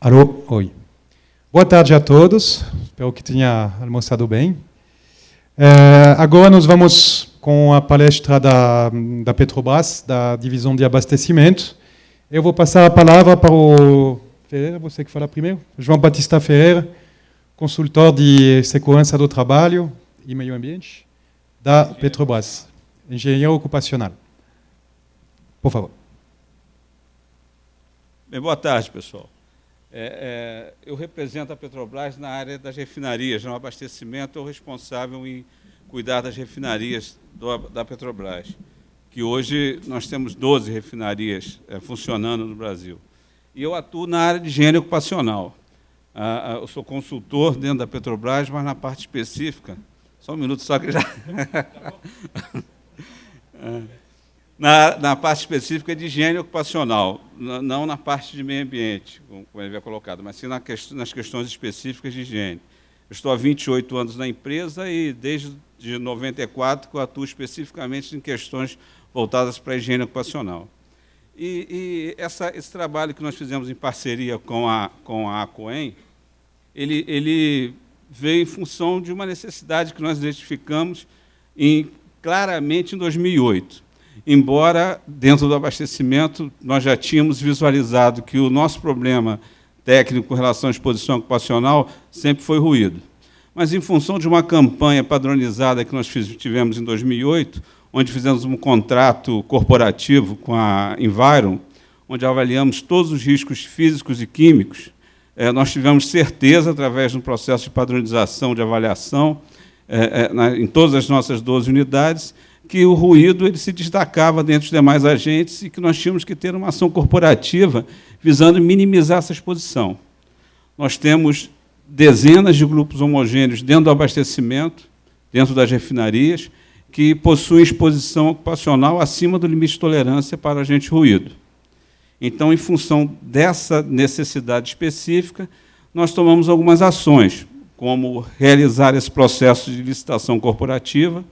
Alô, oi. Boa tarde a todos, espero que tenha almoçado bem. Agora nós vamos com a palestra da Petrobras, da divisão de abastecimento. Eu vou passar a palavra para o Ferreira, você que fala primeiro, João Batista Ferreira, consultor de segurança do trabalho e meio ambiente da Petrobras, engenheiro ocupacional. Por favor. Bem, boa tarde, pessoal. Eu represento a Petrobras na área das refinarias. No abastecimento, eu responsável em cuidar das refinarias da Petrobras, que hoje nós temos 12 refinarias funcionando no Brasil. E eu atuo na área de higiene ocupacional. Eu sou consultor dentro da Petrobras, mas na parte específica... Só um minuto, só que já... Na parte específica de higiene ocupacional, não na parte de meio ambiente, como ele havia colocado, mas sim nas questões específicas de higiene. Eu estou há 28 anos na empresa e desde 94 que eu atuo especificamente em questões voltadas para a higiene ocupacional. Esse trabalho que nós fizemos em parceria com a ACOEM, ele veio em função de uma necessidade que nós identificamos claramente em 2008. Embora, dentro do abastecimento, nós já tínhamos visualizado que o nosso problema técnico com relação à exposição ocupacional sempre foi ruído. Mas, em função de uma campanha padronizada que nós tivemos em 2008, onde fizemos um contrato corporativo com a Environ, onde avaliamos todos os riscos físicos e químicos, nós tivemos certeza, através de um processo de padronização, de avaliação, em todas as nossas 12 unidades, que o ruído ele se destacava dentre os demais agentes e que nós tínhamos que ter uma ação corporativa visando minimizar essa exposição. Nós temos dezenas de grupos homogêneos dentro do abastecimento, dentro das refinarias, que possuem exposição ocupacional acima do limite de tolerância para agente ruído. Então, em função dessa necessidade específica, nós tomamos algumas ações, como realizar esse processo de licitação corporativa,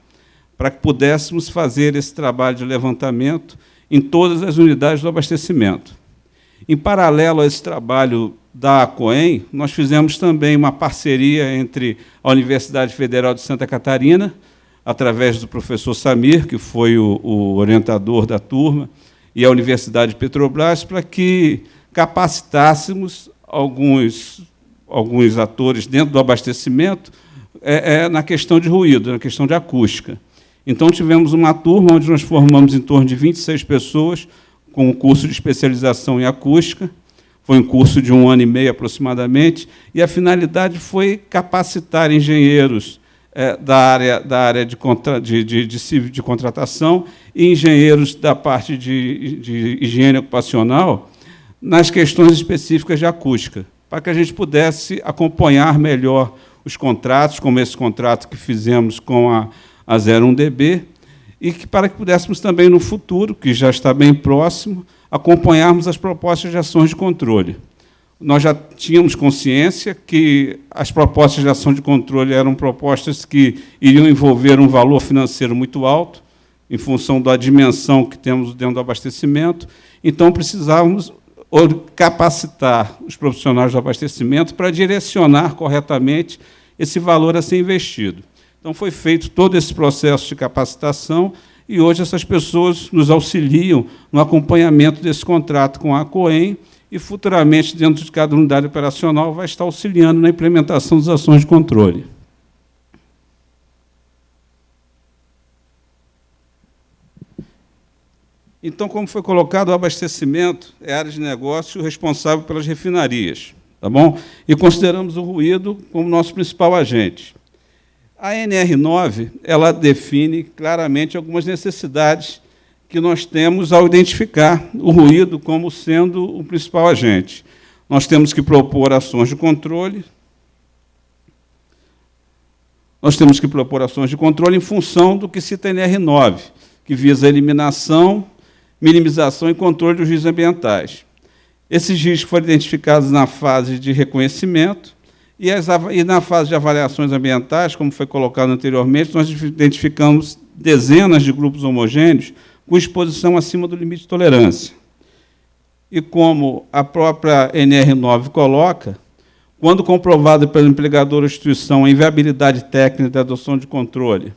para que pudéssemos fazer esse trabalho de levantamento em todas as unidades do abastecimento. Em paralelo a esse trabalho da ACOEM, nós fizemos também uma parceria entre a Universidade Federal de Santa Catarina, através do professor Samir, que foi o orientador da turma, e a Universidade de Petrobras, para que capacitássemos alguns atores dentro do abastecimento na questão de ruído, na questão de acústica. Então, tivemos uma turma onde nós formamos em torno de 26 pessoas com um curso de especialização em acústica. Foi um curso de 1 ano e meio, aproximadamente, e a finalidade foi capacitar engenheiros da área de contratação e engenheiros da parte de higiene ocupacional nas questões específicas de acústica, para que a gente pudesse acompanhar melhor os contratos, como esse contrato que fizemos com a 01DB, e para que pudéssemos também, no futuro, que já está bem próximo, acompanharmos as propostas de ações de controle. Nós já tínhamos consciência que as propostas de ação de controle eram propostas que iriam envolver um valor financeiro muito alto, em função da dimensão que temos dentro do abastecimento, então precisávamos capacitar os profissionais do abastecimento para direcionar corretamente esse valor a ser investido. Então, foi feito todo esse processo de capacitação e, hoje, essas pessoas nos auxiliam no acompanhamento desse contrato com a ACOEM e, futuramente, dentro de cada unidade operacional, vai estar auxiliando na implementação das ações de controle. Então, como foi colocado, o abastecimento é a área de negócio responsável pelas refinarias, tá bom? E consideramos o ruído como nosso principal agente. A NR9 ela define claramente algumas necessidades que nós temos ao identificar o ruído como sendo o principal agente. Nós temos que propor ações de controle. Nós temos que propor ações de controle em função do que cita a NR9, que visa a eliminação, minimização e controle dos riscos ambientais. Esses riscos foram identificados na fase de reconhecimento, e na fase de avaliações ambientais, como foi colocado anteriormente, nós identificamos dezenas de grupos homogêneos com exposição acima do limite de tolerância. e como a própria NR9 coloca, quando comprovada pelo empregador ou instituição a inviabilidade técnica da adoção de controle,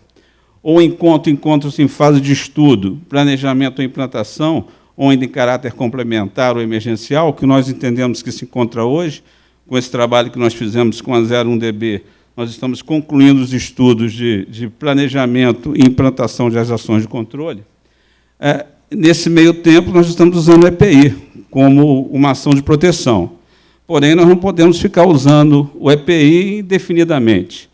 ou encontros em fase de estudo, planejamento ou implantação, ou ainda em caráter complementar ou emergencial, que nós entendemos que se encontra hoje, com esse trabalho que nós fizemos com a 01DB, nós estamos concluindo os estudos de planejamento e implantação das ações de controle. Nesse meio tempo, nós estamos usando o EPI como uma ação de proteção. Porém, nós não podemos ficar usando o EPI indefinidamente,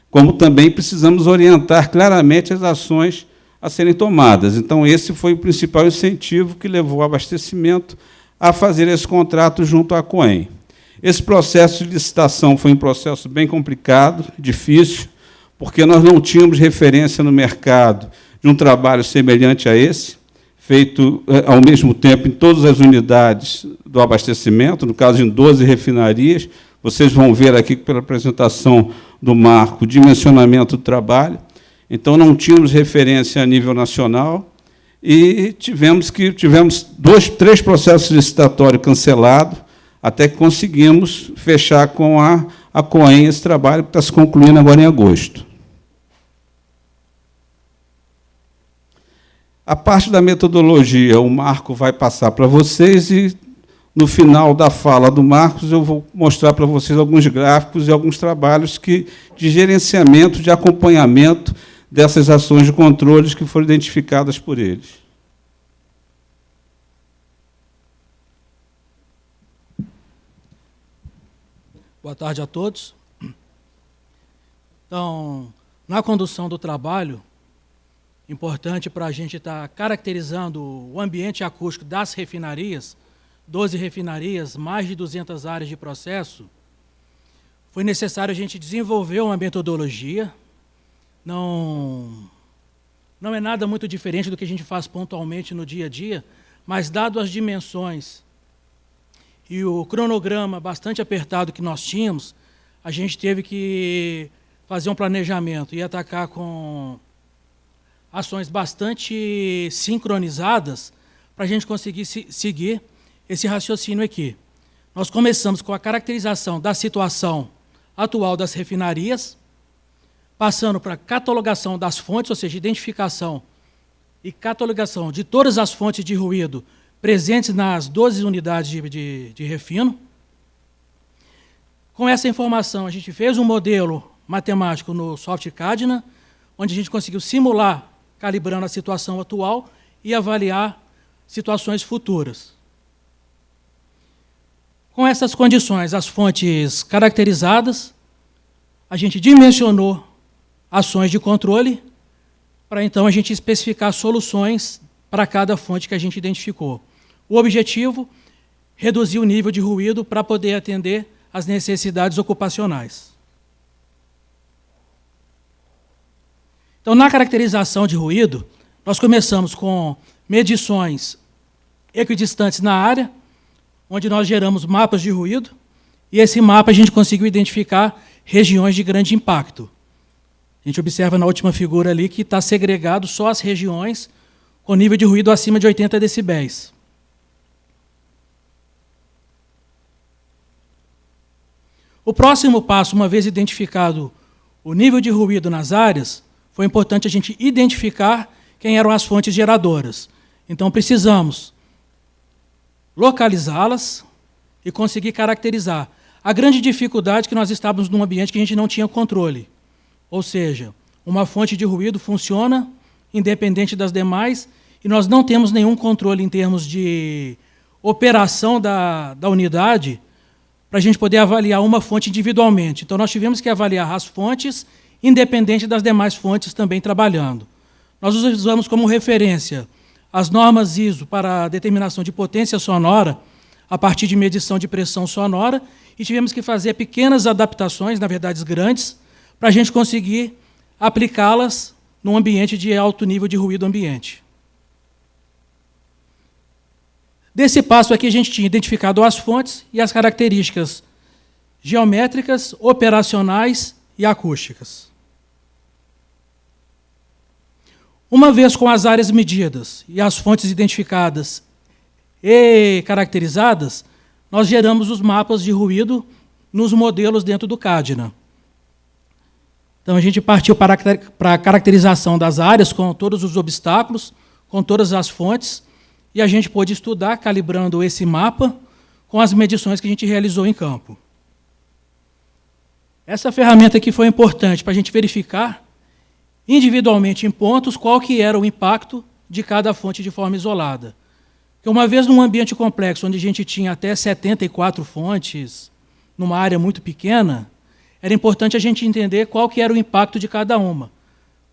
como também precisamos orientar claramente as ações a serem tomadas. Então, esse foi o principal incentivo que levou o abastecimento a fazer esse contrato junto à COEM. Esse processo de licitação foi um processo bem complicado, difícil, porque nós não tínhamos referência no mercado de um trabalho semelhante a esse, feito ao mesmo tempo em todas as unidades do abastecimento, no caso, em 12 refinarias. Vocês vão ver aqui, pela apresentação do Marco, o dimensionamento do trabalho. Então, não tínhamos referência a nível nacional e tivemos 3 processos licitatórios cancelados, até que conseguimos fechar com a COEM esse trabalho, que está se concluindo agora em agosto. A parte da metodologia, o Marco vai passar para vocês e, no final da fala do Marcos, eu vou mostrar para vocês alguns gráficos e alguns trabalhos de gerenciamento, de acompanhamento dessas ações de controles que foram identificadas por eles. Boa tarde a todos. Então, na condução do trabalho, importante para a gente estar caracterizando o ambiente acústico das refinarias, 12 refinarias, mais de 200 áreas de processo, foi necessário a gente desenvolver uma metodologia. Não é nada muito diferente do que a gente faz pontualmente no dia a dia, mas, dado as dimensões e o cronograma bastante apertado que nós tínhamos, a gente teve que fazer um planejamento e atacar com ações bastante sincronizadas para a gente conseguir seguir esse raciocínio aqui. Nós começamos com a caracterização da situação atual das refinarias, passando para a catalogação das fontes, ou seja, identificação e catalogação de todas as fontes de ruído presentes nas 12 unidades de refino. Com essa informação, a gente fez um modelo matemático no Soft Cadna, onde a gente conseguiu simular, calibrando a situação atual e avaliar situações futuras. Com essas condições, as fontes caracterizadas, a gente dimensionou ações de controle, para então a gente especificar soluções para cada fonte que a gente identificou. O objetivo, reduzir o nível de ruído para poder atender às necessidades ocupacionais. Então, na caracterização de ruído, nós começamos com medições equidistantes na área, onde nós geramos mapas de ruído, e esse mapa a gente conseguiu identificar regiões de grande impacto. A gente observa na última figura ali que está segregado só as regiões com nível de ruído acima de 80 decibéis. O próximo passo, uma vez identificado o nível de ruído nas áreas, foi importante a gente identificar quem eram as fontes geradoras. Então, precisamos localizá-las e conseguir caracterizar. A grande dificuldade é que nós estávamos num ambiente que a gente não tinha controle. Ou seja, uma fonte de ruído funciona independente das demais e nós não temos nenhum controle em termos de operação da unidade para a gente poder avaliar uma fonte individualmente. Então, nós tivemos que avaliar as fontes independente das demais fontes também trabalhando. Nós usamos como referência as normas ISO para a determinação de potência sonora a partir de medição de pressão sonora e tivemos que fazer pequenas adaptações, na verdade grandes, para a gente conseguir aplicá-las num ambiente de alto nível de ruído ambiente. Desse passo aqui, a gente tinha identificado as fontes e as características geométricas, operacionais e acústicas. Uma vez com as áreas medidas e as fontes identificadas e caracterizadas, nós geramos os mapas de ruído nos modelos dentro do Cadna. Então, a gente partiu para a caracterização das áreas com todos os obstáculos, com todas as fontes, e a gente pôde estudar, calibrando esse mapa com as medições que a gente realizou em campo. Essa ferramenta aqui foi importante para a gente verificar individualmente em pontos qual que era o impacto de cada fonte de forma isolada. Porque uma vez num ambiente complexo, onde a gente tinha até 74 fontes, numa área muito pequena, era importante a gente entender qual que era o impacto de cada uma,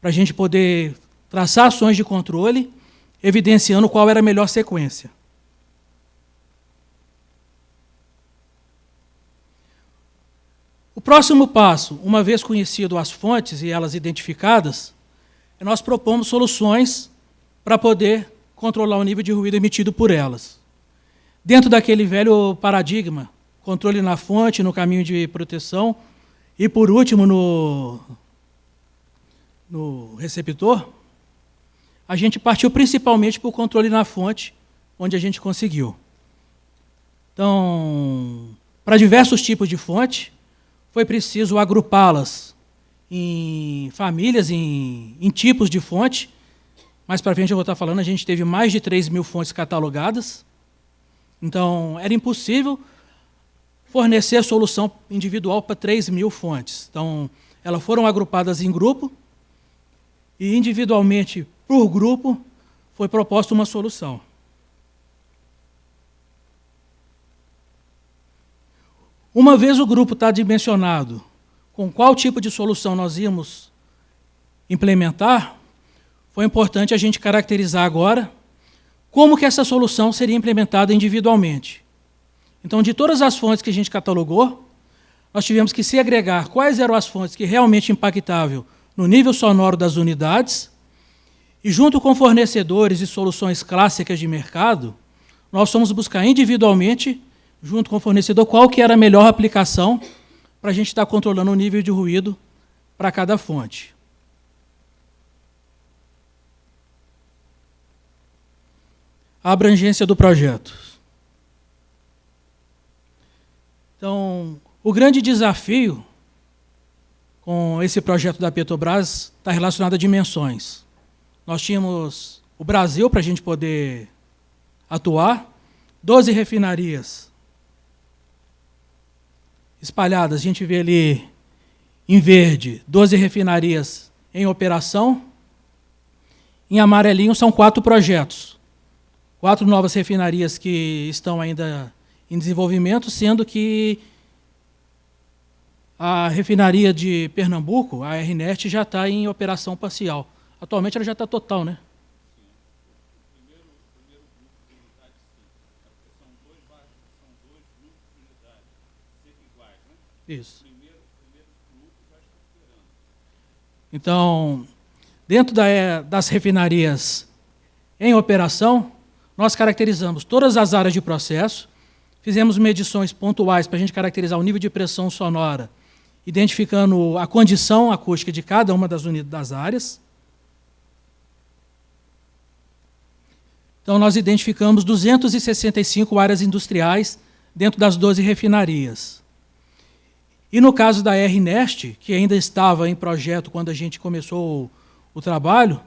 para a gente poder traçar ações de controle, evidenciando qual era a melhor sequência. O próximo passo, uma vez conhecido as fontes e elas identificadas, nós propomos soluções para poder controlar o nível de ruído emitido por elas. Dentro daquele velho paradigma, controle na fonte, no caminho de proteção, e, por último, no receptor, a gente partiu principalmente para o controle na fonte, onde a gente conseguiu. Então, para diversos tipos de fonte, foi preciso agrupá-las em famílias, em tipos de fonte. Mais para frente eu vou estar falando, a gente teve mais de 3.000 fontes catalogadas. Então, era impossível fornecer solução individual para 3.000 fontes. Então, elas foram agrupadas em grupo e, individualmente, por grupo, foi proposta uma solução. Uma vez o grupo está dimensionado com qual tipo de solução nós íamos implementar, foi importante a gente caracterizar agora como que essa solução seria implementada individualmente. Então, de todas as fontes que a gente catalogou, nós tivemos que segregar quais eram as fontes que realmente impactavam no nível sonoro das unidades, e junto com fornecedores e soluções clássicas de mercado, nós fomos buscar individualmente, junto com o fornecedor, qual que era a melhor aplicação para a gente estar controlando o nível de ruído para cada fonte. A abrangência do projeto. Então, o grande desafio com esse projeto da Petrobras está relacionado a dimensões. Nós tínhamos o Brasil para a gente poder atuar, 12 refinarias espalhadas, a gente vê ali em verde, 12 refinarias em operação. Em amarelinho são 4 projetos, 4 novas refinarias que estão ainda em desenvolvimento, sendo que a refinaria de Pernambuco, a RNEST, já está em operação parcial. Atualmente ela já está total, né? Primeiro grupo de unidades, sim. São dois grupos de unidades, sempre iguais, né? Isso. Primeiro grupo já está operando. Então, dentro das refinarias em operação, nós caracterizamos todas as áreas de processo, fizemos medições pontuais para a gente caracterizar o nível de pressão sonora, identificando a condição acústica de cada uma das áreas. Então, nós identificamos 265 áreas industriais dentro das 12 refinarias. E no caso da RNEST, que ainda estava em projeto quando a gente começou o trabalho,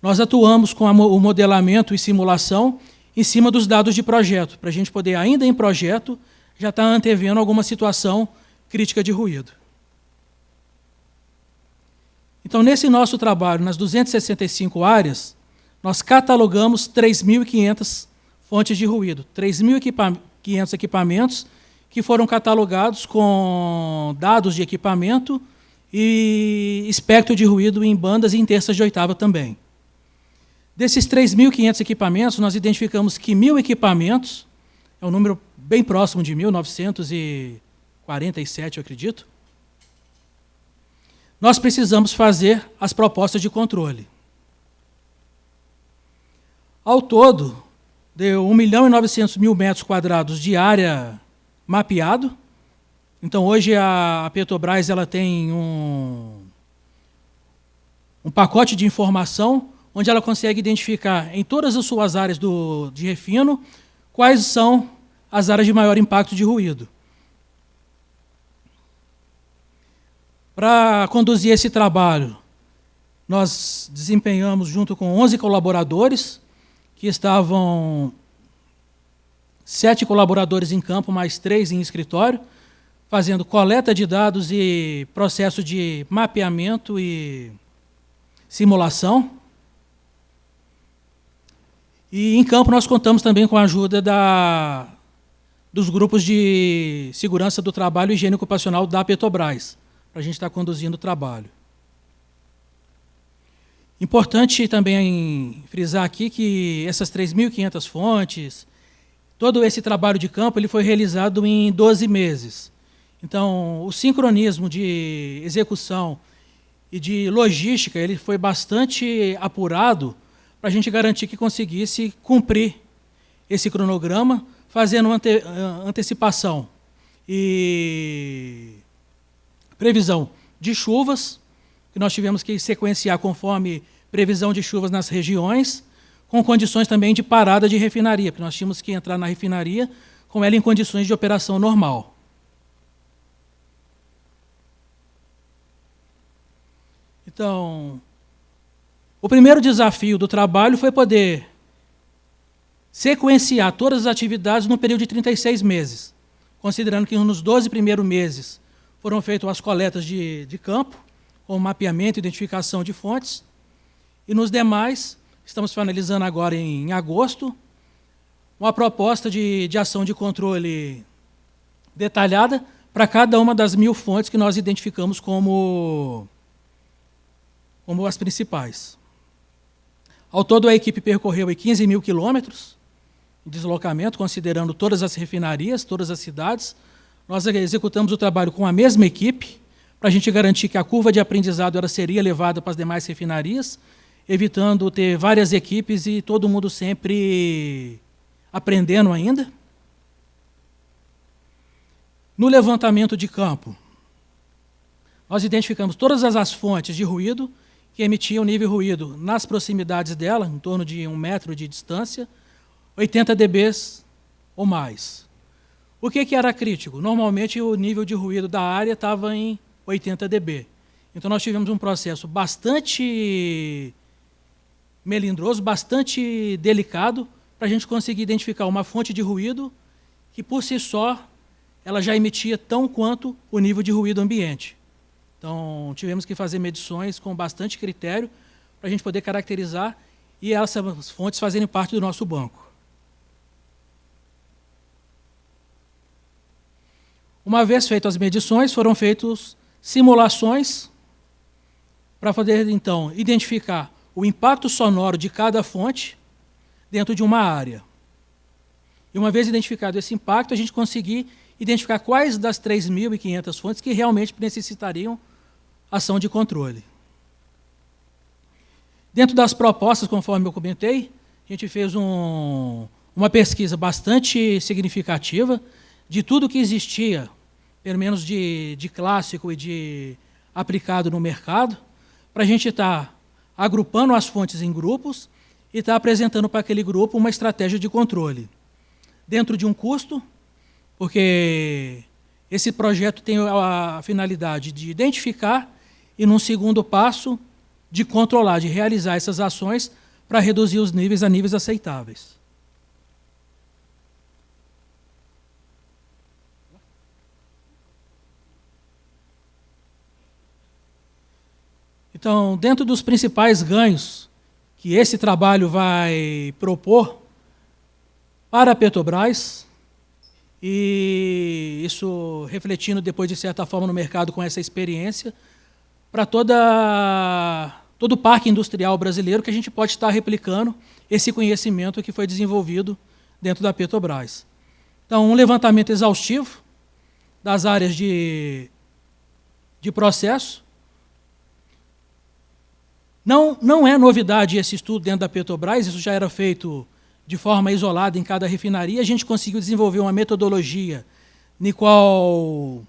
nós atuamos com o modelamento e simulação em cima dos dados de projeto, para a gente poder, ainda em projeto, já estar antevendo alguma situação crítica de ruído. Então, nesse nosso trabalho, nas 265 áreas, nós catalogamos 3.500 fontes de ruído, 3.500 equipamentos que foram catalogados com dados de equipamento e espectro de ruído em bandas e em terças de oitava também. Desses 3.500 equipamentos, nós identificamos que 1.000 equipamentos, é um número bem próximo de 1.947, eu acredito, nós precisamos fazer as propostas de controle. Ao todo, deu 1.900.000 metros quadrados de área mapeado. Então, hoje, a Petrobras ela tem um pacote de informação onde ela consegue identificar em todas as suas áreas de refino quais são as áreas de maior impacto de ruído. Para conduzir esse trabalho, nós desempenhamos, junto com 11 colaboradores, que estavam 7 colaboradores em campo, mais 3 em escritório, fazendo coleta de dados e processo de mapeamento e simulação. E em campo nós contamos também com a ajuda dos grupos de segurança do trabalho e higiene ocupacional da Petrobras, para a gente estar conduzindo o trabalho. Importante também frisar aqui que essas 3.500 fontes, todo esse trabalho de campo, ele foi realizado em 12 meses. Então, o sincronismo de execução e de logística, ele foi bastante apurado para a gente garantir que conseguisse cumprir esse cronograma, fazendo antecipação e previsão de chuvas, que nós tivemos que sequenciar conforme previsão de chuvas nas regiões, com condições também de parada de refinaria, porque nós tínhamos que entrar na refinaria com ela em condições de operação normal. Então, o primeiro desafio do trabalho foi poder sequenciar todas as atividades no período de 36 meses, considerando que nos 12 primeiros meses foram feitas as coletas de campo, com mapeamento e identificação de fontes, e nos demais, estamos finalizando agora em agosto, uma proposta de ação de controle detalhada para cada uma das 1.000 fontes que nós identificamos como as principais. Ao todo, a equipe percorreu 15.000 quilômetros de deslocamento, considerando todas as refinarias, todas as cidades. Nós executamos o trabalho com a mesma equipe, para a gente garantir que a curva de aprendizado ela seria levada para as demais refinarias, evitando ter várias equipes e todo mundo sempre aprendendo ainda. No levantamento de campo, nós identificamos todas as fontes de ruído que emitiam nível de ruído nas proximidades dela, em torno de 1 metro de distância, 80 dB ou mais. O que era crítico? Normalmente o nível de ruído da área estava em 80 dB. Então nós tivemos um processo bastante melindroso, bastante delicado, para a gente conseguir identificar uma fonte de ruído que, por si só, ela já emitia tão quanto o nível de ruído ambiente. Então, tivemos que fazer medições com bastante critério para a gente poder caracterizar e essas fontes fazerem parte do nosso banco. Uma vez feitas as medições, foram feitas simulações para poder, então, identificar o impacto sonoro de cada fonte dentro de uma área. E uma vez identificado esse impacto, a gente conseguir identificar quais das 3.500 fontes que realmente necessitariam ação de controle. Dentro das propostas, conforme eu comentei, a gente fez uma pesquisa bastante significativa de tudo que existia, pelo menos de clássico e de aplicado no mercado, para a gente estar agrupando as fontes em grupos e estar apresentando para aquele grupo uma estratégia de controle. Dentro de um custo, porque esse projeto tem a finalidade de identificar e, num segundo passo, de controlar, de realizar essas ações para reduzir os níveis a níveis aceitáveis. Então, dentro dos principais ganhos que esse trabalho vai propor para a Petrobras, e isso refletindo depois, de certa forma, no mercado com essa experiência, para todo o parque industrial brasileiro, que a gente pode estar replicando esse conhecimento que foi desenvolvido dentro da Petrobras. Então, um levantamento exaustivo das áreas de processo. Não é novidade esse estudo dentro da Petrobras, isso já era feito de forma isolada em cada refinaria. A gente conseguiu desenvolver uma metodologia na qual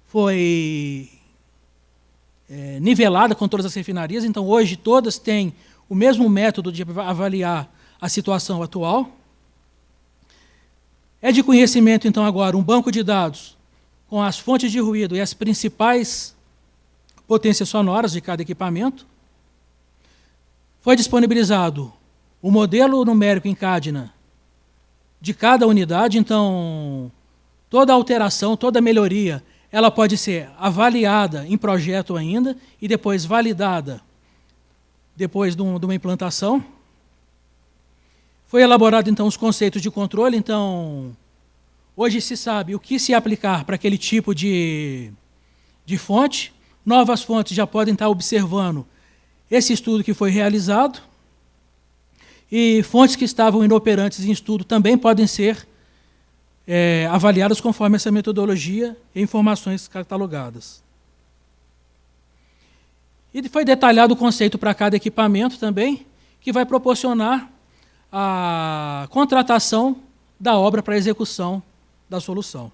foi nivelada com todas as refinarias. Então, hoje, todas têm o mesmo método de avaliar a situação atual. É de conhecimento, então, agora, um banco de dados com as fontes de ruído e as principais potências sonoras de cada equipamento. Foi disponibilizado o modelo numérico em Cadna de cada unidade, então, toda alteração, toda melhoria, ela pode ser avaliada em projeto ainda e depois validada depois de uma implantação. Foi elaborado, então, os conceitos de controle. Então, hoje se sabe o que se aplicar para aquele tipo de fonte. Novas fontes já podem estar observando esse estudo que foi realizado. E fontes que estavam inoperantes em estudo também podem ser avaliadas conforme essa metodologia e informações catalogadas. E foi detalhado o conceito para cada equipamento também, que vai proporcionar a contratação da obra para a execução da solução.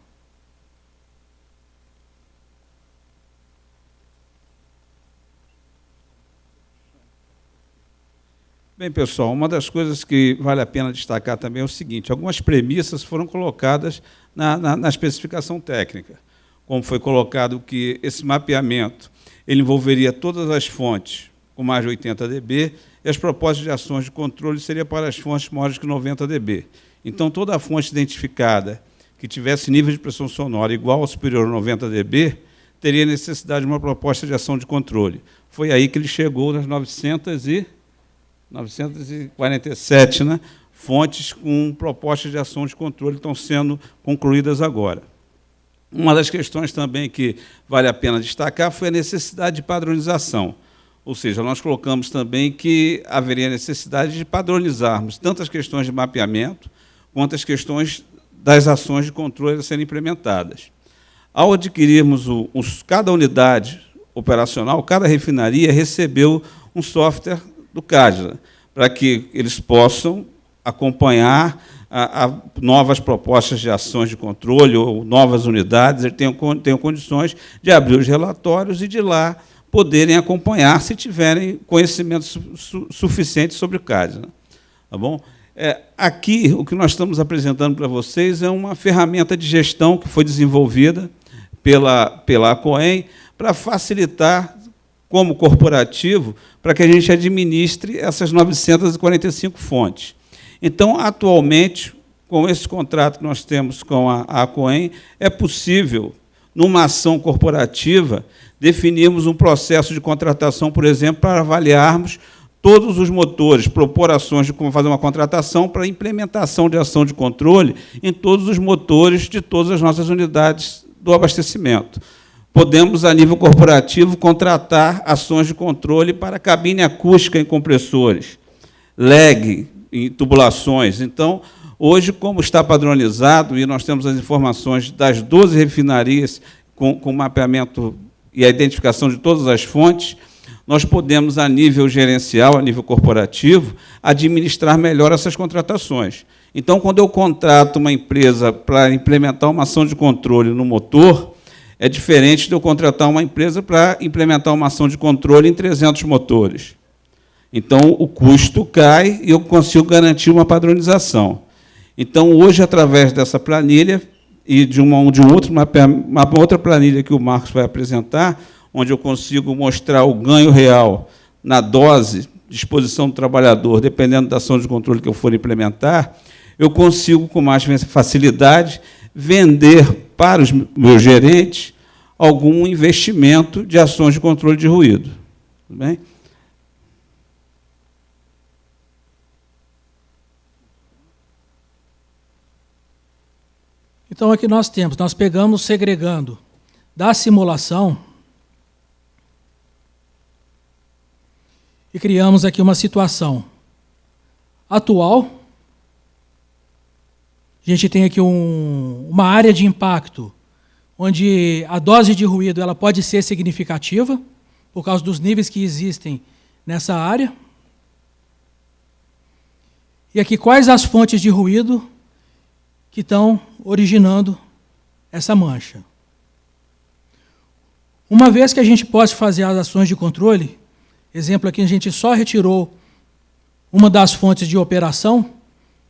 Bem, pessoal, uma das coisas que vale a pena destacar também é o seguinte: algumas premissas foram colocadas na especificação técnica, como foi colocado que esse mapeamento ele envolveria todas as fontes com mais de 80 dB e as propostas de ações de controle seriam para as fontes maiores que 90 dB. Então, toda a fonte identificada que tivesse nível de pressão sonora igual ou superior a 90 dB teria necessidade de uma proposta de ação de controle. Foi aí que ele chegou nas 947, né, fontes com propostas de ação de controle estão sendo concluídas agora. Uma das questões também que vale a pena destacar foi a necessidade de padronização. Ou seja, nós colocamos também que haveria necessidade de padronizarmos tanto as questões de mapeamento quanto as questões das ações de controle a serem implementadas. Ao adquirirmos cada unidade operacional, cada refinaria recebeu um software do Cadna, para que eles possam acompanhar novas propostas de ações de controle ou novas unidades, eles tenham condições de abrir os relatórios e de lá poderem acompanhar se tiverem conhecimento suficiente sobre o Cadna. Tá bom? Aqui, o que nós estamos apresentando para vocês é uma ferramenta de gestão que foi desenvolvida pela ACOEM para facilitar, como corporativo, para que a gente administre essas 945 fontes. Então, atualmente, com esse contrato que nós temos com a ACOEM, é possível, numa ação corporativa, definirmos um processo de contratação, por exemplo, para avaliarmos todos os motores, propor ações de como fazer uma contratação para implementação de ação de controle em todos os motores de todas as nossas unidades do abastecimento. Podemos, a nível corporativo, contratar ações de controle para cabine acústica em compressores, lag em tubulações. Então, hoje, como está padronizado, e nós temos as informações das 12 refinarias com mapeamento e a identificação de todas as fontes, nós podemos, a nível gerencial, a nível corporativo, administrar melhor essas contratações. Então, quando eu contrato uma empresa para implementar uma ação de controle no motor, é diferente de eu contratar uma empresa para implementar uma ação de controle em 300 motores. Então, o custo cai e eu consigo garantir uma padronização. Então, hoje, através dessa planilha e de uma outra planilha que o Marcos vai apresentar, onde eu consigo mostrar o ganho real na dose de exposição do trabalhador, dependendo da ação de controle que eu for implementar, eu consigo, com mais facilidade, vender para os meus gerentes algum investimento de ações de controle de ruído. Tudo bem? Então, aqui nós pegamos, segregando da simulação e criamos aqui uma situação atual. A gente tem aqui uma área de impacto onde a dose de ruído ela pode ser significativa, por causa dos níveis que existem nessa área. E aqui quais as fontes de ruído que estão originando essa mancha. Uma vez que a gente pode fazer as ações de controle, exemplo aqui, a gente só retirou uma das fontes de operação,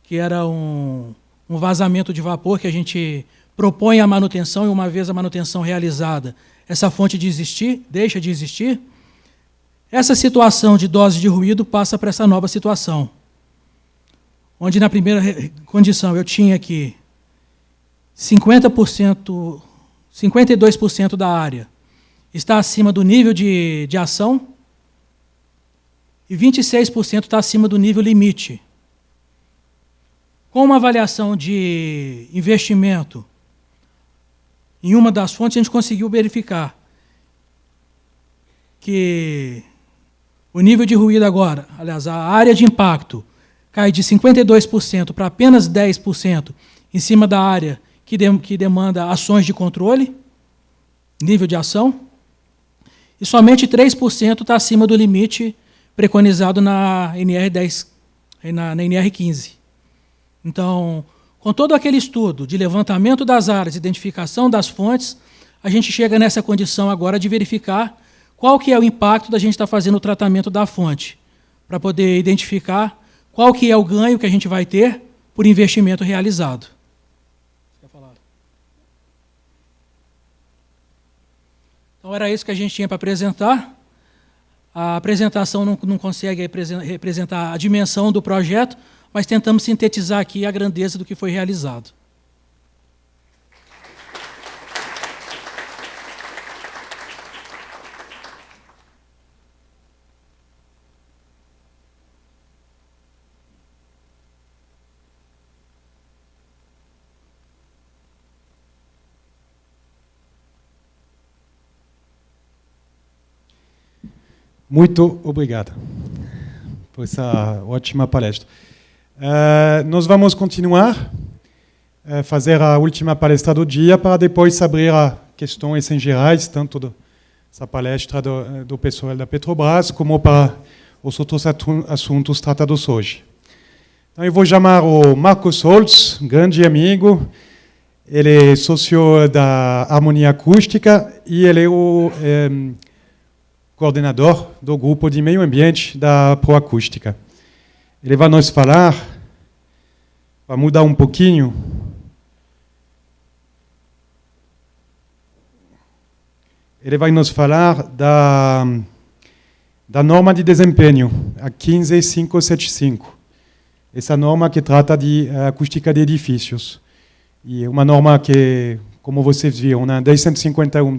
que era um um vazamento de vapor que a gente propõe a manutenção, e uma vez a manutenção realizada, essa fonte deixa de existir, essa situação de dose de ruído passa para essa nova situação, onde na primeira condição eu tinha que 52% da área está acima do nível de ação e 26% está acima do nível limite. Com uma avaliação de investimento em uma das fontes, a gente conseguiu verificar que o nível de ruído agora, aliás, a área de impacto, cai de 52% para apenas 10% em cima da área que demanda ações de controle, nível de ação, e somente 3% está acima do limite preconizado na NR10, na NR15. Então, com todo aquele estudo de levantamento das áreas, identificação das fontes, a gente chega nessa condição agora de verificar qual que é o impacto da gente estar fazendo o tratamento da fonte, para poder identificar qual que é o ganho que a gente vai ter por investimento realizado. Então, era isso que a gente tinha para apresentar. A apresentação não consegue representar a dimensão do projeto, mas tentamos sintetizar aqui a grandeza do que foi realizado. Muito obrigado por essa ótima palestra. Nós vamos continuar a fazer a última palestra do dia para depois abrir a questões em gerais, tanto dessa palestra do pessoal da Petrobras, como para os outros assuntos tratados hoje. Então, eu vou chamar o Marcos Holz, grande amigo. Ele é sócio da Harmonia Acústica e ele é o coordenador do grupo de meio ambiente da Proacústica. Ele vai nos falar, vai mudar um pouquinho, ele vai nos falar da norma de desempenho, a 15575. Essa norma que trata de acústica de edifícios. E é uma norma que, como vocês viram, na 1051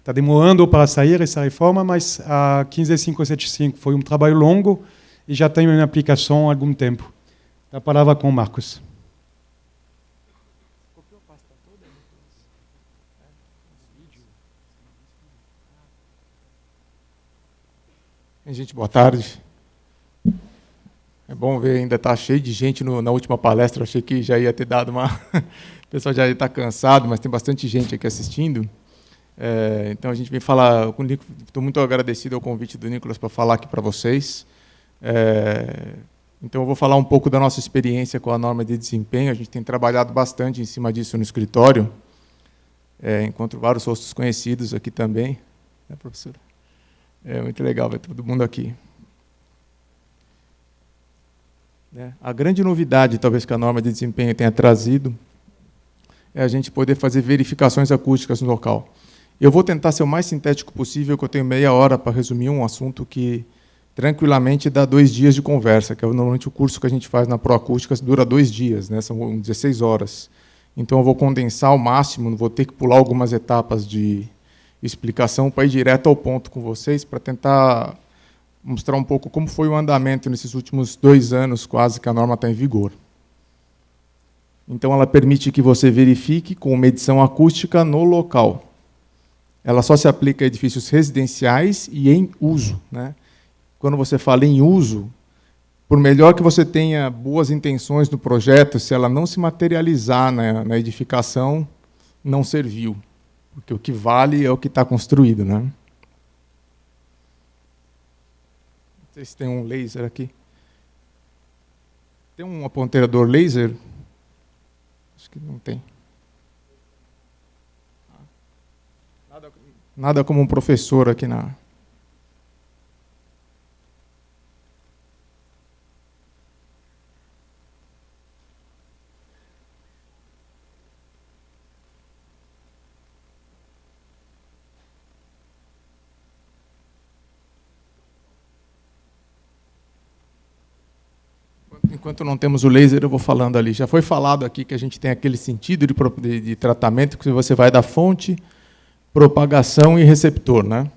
está demorando para sair essa reforma, mas a 15575 foi um trabalho longo e já tem uma aplicação há algum tempo. A palavra com o Marcos. Gente, boa tarde. É bom ver, ainda está cheio de gente na última palestra. Eu achei que já ia ter dado uma... O pessoal já ia estar cansado, mas tem bastante gente aqui assistindo. Então, a gente vem falar com o Nicolas. Estou muito agradecido ao convite do Nicolas para falar aqui para vocês. Então, eu vou falar um pouco da nossa experiência com a norma de desempenho. A gente tem trabalhado bastante em cima disso no escritório. Encontro vários rostos conhecidos aqui também. Né, professora? É muito legal ver todo mundo aqui. A grande novidade, talvez, que a norma de desempenho tenha trazido é a gente poder fazer verificações acústicas no local. Eu vou tentar ser o mais sintético possível, que eu tenho meia hora para resumir um assunto que tranquilamente dá 2 dias de conversa, que é normalmente o curso que a gente faz na Proacústica dura 2 dias, né? São 16 horas. Então, eu vou condensar ao máximo, não vou ter que pular algumas etapas de explicação para ir direto ao ponto com vocês, para tentar mostrar um pouco como foi o andamento nesses últimos 2 anos, quase, que a norma está em vigor. Então, ela permite que você verifique com medição acústica no local. Ela só se aplica a edifícios residenciais e em uso, né? Quando você fala em uso, por melhor que você tenha boas intenções no projeto, se ela não se materializar na edificação, não serviu. Porque o que vale é o que está construído, né? Não sei se tem um laser aqui. Tem um aponteirador laser? Acho que não tem. Nada como um professor aqui na... Enquanto não temos o laser, eu vou falando ali. Já foi falado aqui que a gente tem aquele sentido de tratamento que você vai da fonte, propagação e receptor, né?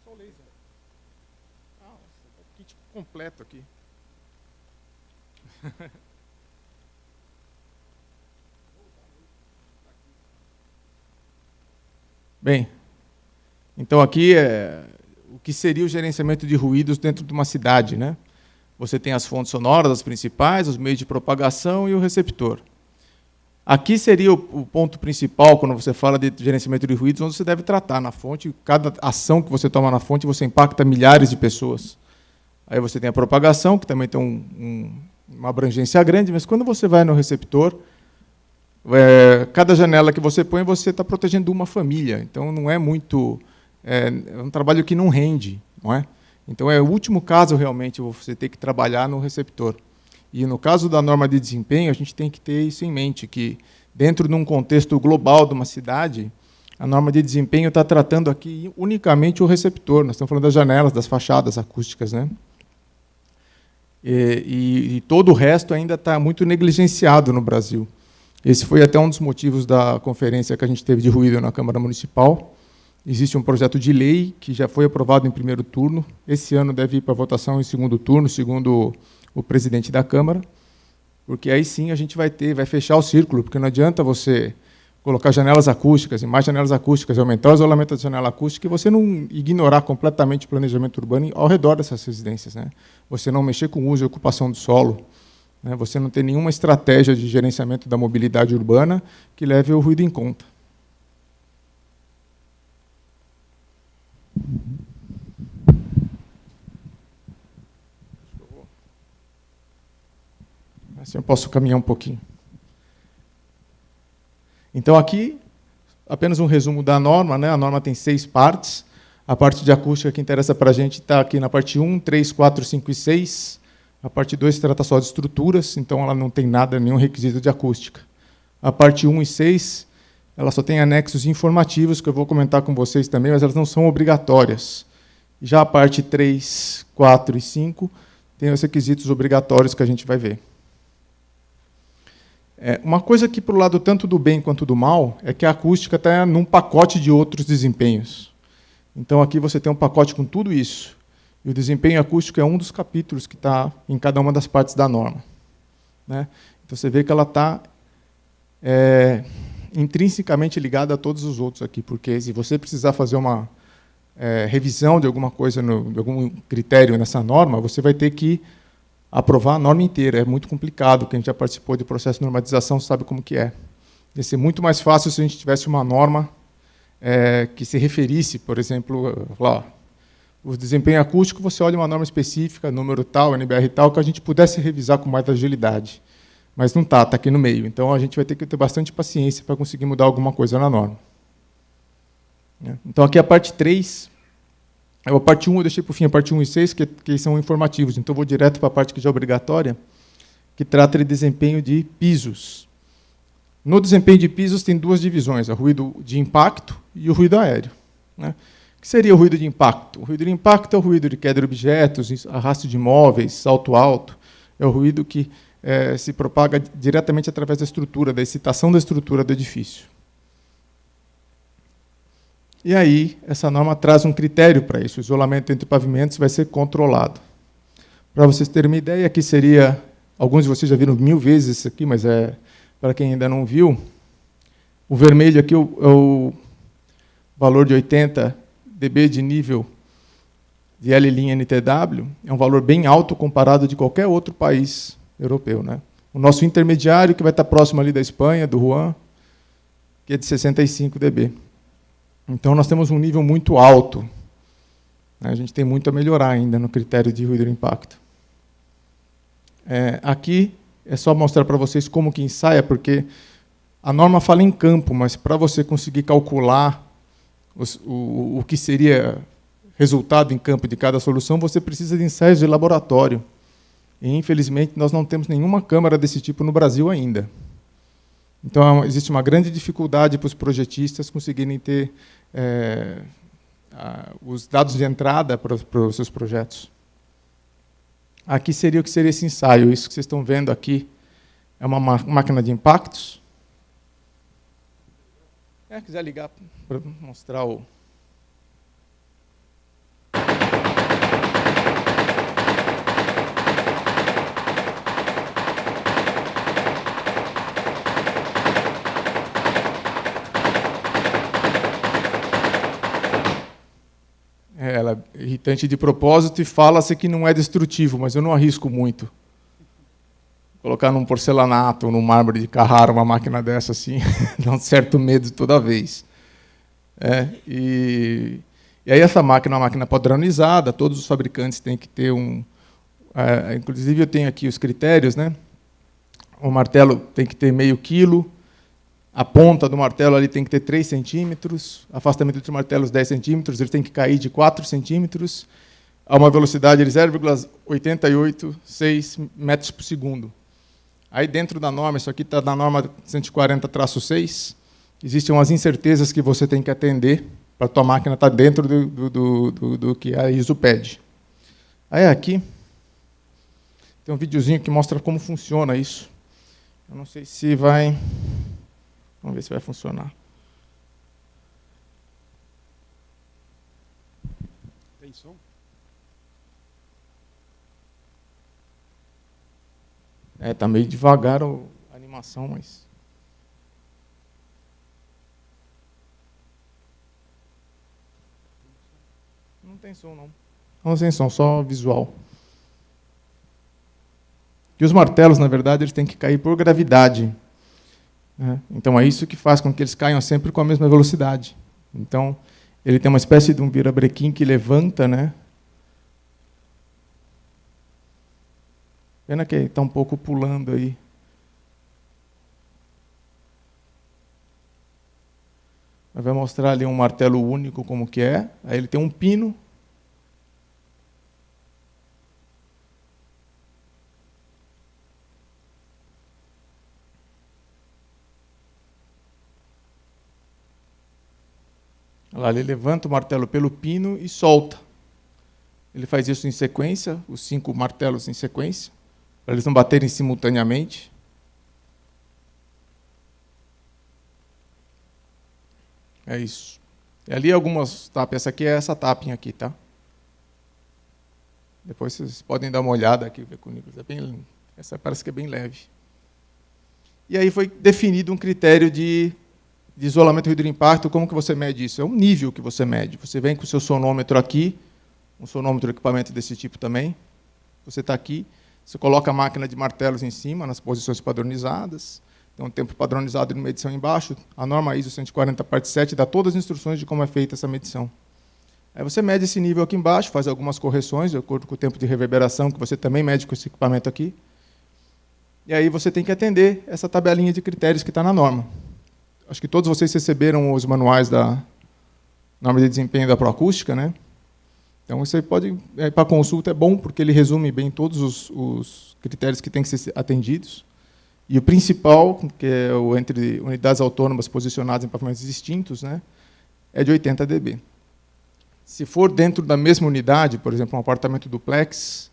Só o laser. Ah, o kit completo aqui. Bem, então aqui é o que seria o gerenciamento de ruídos dentro de uma cidade, né? Você tem as fontes sonoras, as principais, os meios de propagação e o receptor. Aqui seria o ponto principal quando você fala de gerenciamento de ruídos, onde você deve tratar na fonte. Cada ação que você toma na fonte, você impacta milhares de pessoas. Aí você tem a propagação, que também tem uma abrangência grande, mas quando você vai no receptor, cada janela que você põe, você está protegendo uma família. Então, não é muito... É um trabalho que não rende, não é? Então, é o último caso, realmente, você ter que trabalhar no receptor. E, no caso da norma de desempenho, a gente tem que ter isso em mente, que, dentro de um contexto global de uma cidade, a norma de desempenho está tratando aqui unicamente o receptor. Nós estamos falando das janelas, das fachadas acústicas, né? E todo o resto ainda está muito negligenciado no Brasil. Esse foi até um dos motivos da conferência que a gente teve de ruído na Câmara Municipal. Existe um projeto de lei que já foi aprovado em primeiro turno. Esse ano deve ir para votação em segundo turno, segundo o presidente da Câmara, porque aí sim a gente vai fechar o círculo, porque não adianta você colocar janelas acústicas e mais janelas acústicas, aumentar o isolamento da janela acústica e você não ignorar completamente o planejamento urbano ao redor dessas residências, né? Você não mexer com o uso e ocupação do solo, né? Você não ter nenhuma estratégia de gerenciamento da mobilidade urbana que leve o ruído em conta. Assim eu posso caminhar um pouquinho. Então, aqui, apenas um resumo da norma, né? A norma tem 6 partes. A parte de acústica que interessa para a gente está aqui na parte 1, 3, 4, 5 e 6. A parte 2 trata só de estruturas, então ela não tem nada, nenhum requisito de acústica. A parte 1 e 6, ela só tem anexos informativos, que eu vou comentar com vocês também, mas elas não são obrigatórias. Já a parte 3, 4 e 5 tem os requisitos obrigatórios que a gente vai ver. Uma coisa que, para o lado tanto do bem quanto do mal, é que a acústica está num pacote de outros desempenhos. Então, aqui você tem um pacote com tudo isso. E o desempenho acústico é um dos capítulos que está em cada uma das partes da norma, né? Então, você vê que ela está intrinsecamente ligada a todos os outros aqui, porque se você precisar fazer uma revisão de alguma coisa, de algum critério nessa norma, você vai ter que aprovar a norma inteira. É muito complicado. Quem já participou de processo de normatização sabe como que é. Ia ser muito mais fácil se a gente tivesse uma norma que se referisse, por exemplo, lá, o desempenho acústico, você olha uma norma específica, número tal, NBR tal, que a gente pudesse revisar com mais agilidade. Mas não está aqui no meio. Então, a gente vai ter que ter bastante paciência para conseguir mudar alguma coisa na norma. Então, aqui a parte 3... A parte 1 eu deixei para o fim, a parte 1 e 6, que são informativos. Então, vou direto para a parte que já é obrigatória, que trata de desempenho de pisos. No desempenho de pisos tem 2 divisões, o ruído de impacto e o ruído aéreo, né? O que seria o ruído de impacto? O ruído de impacto é o ruído de queda de objetos, arrasto de imóveis, salto alto. É o ruído que se propaga diretamente através da estrutura, da excitação da estrutura do edifício. E aí, essa norma traz um critério para isso. O isolamento entre pavimentos vai ser controlado. Para vocês terem uma ideia, aqui seria... Alguns de vocês já viram 1000 vezes isso aqui, mas para quem ainda não viu, o vermelho aqui é o valor de 80 dB de nível de L'(NTW. É um valor bem alto comparado de qualquer outro país europeu, né? O nosso intermediário, que vai estar próximo ali da Espanha, do Juan, que é de 65 dB. Então, nós temos um nível muito alto. A gente tem muito a melhorar ainda no critério de ruído de impacto. Aqui é só mostrar para vocês como que ensaia, porque a norma fala em campo, mas para você conseguir calcular o que seria resultado em campo de cada solução, você precisa de ensaios de laboratório. E, infelizmente, nós não temos nenhuma câmara desse tipo no Brasil ainda. Então, existe uma grande dificuldade para os projetistas conseguirem ter os dados de entrada para os seus projetos. Aqui seria o que seria esse ensaio. Isso que vocês estão vendo aqui é uma máquina de impactos. Quiser ligar para mostrar o... Ela é irritante de propósito e fala-se que não é destrutivo, mas eu não arrisco muito. Colocar num porcelanato ou num mármore de Carrara uma máquina dessa assim, dá um certo medo toda vez. E aí essa máquina é uma máquina padronizada, todos os fabricantes têm que ter um... inclusive eu tenho aqui os critérios, né? O martelo tem que ter meio quilo, a ponta do martelo ali tem que ter 3 centímetros, afastamento entre martelos 10 centímetros, ele tem que cair de 4 centímetros, a uma velocidade de 0,886 metros por segundo. Aí dentro da norma, isso aqui está na norma 140-6, existem umas incertezas que você tem que atender para a tua máquina estar dentro do que a ISO pede. Aí aqui tem um videozinho que mostra como funciona isso. Eu não sei se vai... Vamos ver se vai funcionar. Tem som? Tá meio devagar a animação, mas... Não tem som, não. Não tem som, só visual. E os martelos, na verdade, eles têm que cair por gravidade. Então, é isso que faz com que eles caiam sempre com a mesma velocidade. Então, ele tem uma espécie de um virabrequim que levanta, né? Pena que está um pouco pulando aí. Vai mostrar ali um martelo único como que é. Aí ele tem um pino. Lá, ele levanta o martelo pelo pino e solta. Ele faz isso em sequência, os 5 martelos em sequência, para eles não baterem simultaneamente. É isso. E ali algumas tapas. Essa aqui é essa tapinha aqui, tá? Depois vocês podem dar uma olhada aqui, ver com o Nicolas. Essa parece que é bem leve. E aí foi definido um critério de isolamento ruído de impacto. Como que você mede isso? É um nível que você mede. Você vem com o seu sonômetro aqui, um sonômetro equipamento desse tipo também. Você está aqui, você coloca a máquina de martelos em cima, nas posições padronizadas, tem um tempo padronizado de medição embaixo. A norma ISO 140, parte 7, dá todas as instruções de como é feita essa medição. Aí você mede esse nível aqui embaixo, faz algumas correções, de acordo com o tempo de reverberação, que você também mede com esse equipamento aqui. E aí você tem que atender essa tabelinha de critérios que está na norma. Acho que todos vocês receberam os manuais da norma de desempenho da Proacústica, né? Então, você pode, para consulta, é bom, porque ele resume bem todos os critérios que têm que ser atendidos. E o principal, que é o entre unidades autônomas posicionadas em pavimentos distintos, né, é de 80 dB. Se for dentro da mesma unidade, por exemplo, um apartamento duplex,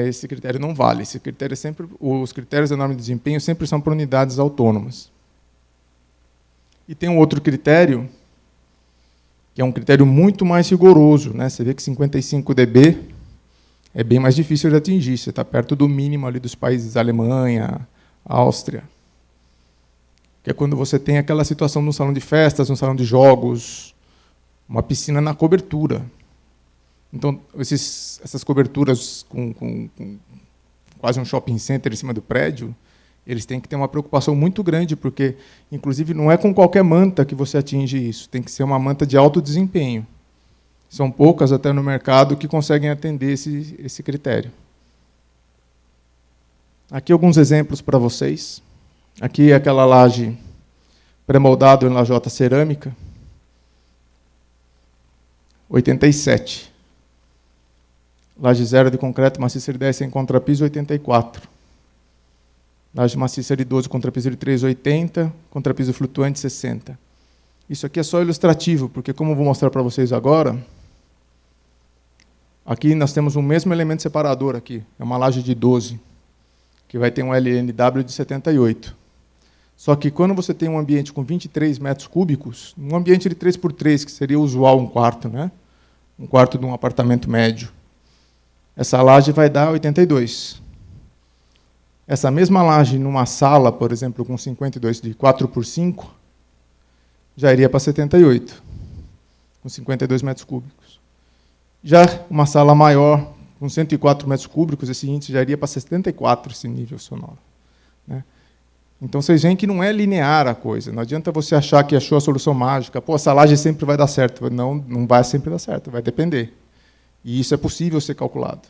esse critério não vale. Esse critério os critérios da norma de desempenho sempre são para unidades autônomas. E tem um outro critério, que é um critério muito mais rigoroso, né? Você vê que 55 dB é bem mais difícil de atingir. Você está perto do mínimo ali dos países Alemanha, Áustria. Que é quando você tem aquela situação num salão de festas, num salão de jogos, uma piscina na cobertura. Então, essas coberturas com quase um shopping center em cima do prédio, eles têm que ter uma preocupação muito grande, porque, inclusive, não é com qualquer manta que você atinge isso. Tem que ser uma manta de alto desempenho. São poucas até no mercado que conseguem atender esse critério. Aqui alguns exemplos para vocês. Aqui é aquela laje pré-moldada em lajota cerâmica. 87. Laje zero de concreto, maciça de 10 sem contrapiso, 84. Laje maciça de 12, contrapiso de 3,80, contrapiso flutuante, 60. Isso aqui é só ilustrativo, porque como eu vou mostrar para vocês agora, aqui nós temos o mesmo elemento separador aqui, é uma laje de 12, que vai ter um LNW de 78. Só que quando você tem um ambiente com 23 metros cúbicos, um ambiente de 3x3, que seria usual um quarto, né? Um quarto de um apartamento médio, essa laje vai dar 82. Essa mesma laje numa sala, por exemplo, com 52 de 4x5, já iria para 78, com 52 metros cúbicos. Já uma sala maior, com 104 metros cúbicos, esse índice já iria para 74, esse nível sonoro, né? Então, vocês veem que não é linear a coisa. Não adianta você achar que achou a solução mágica. Pô, essa laje sempre vai dar certo. Não, não vai sempre dar certo, vai depender. E isso é possível ser calculado.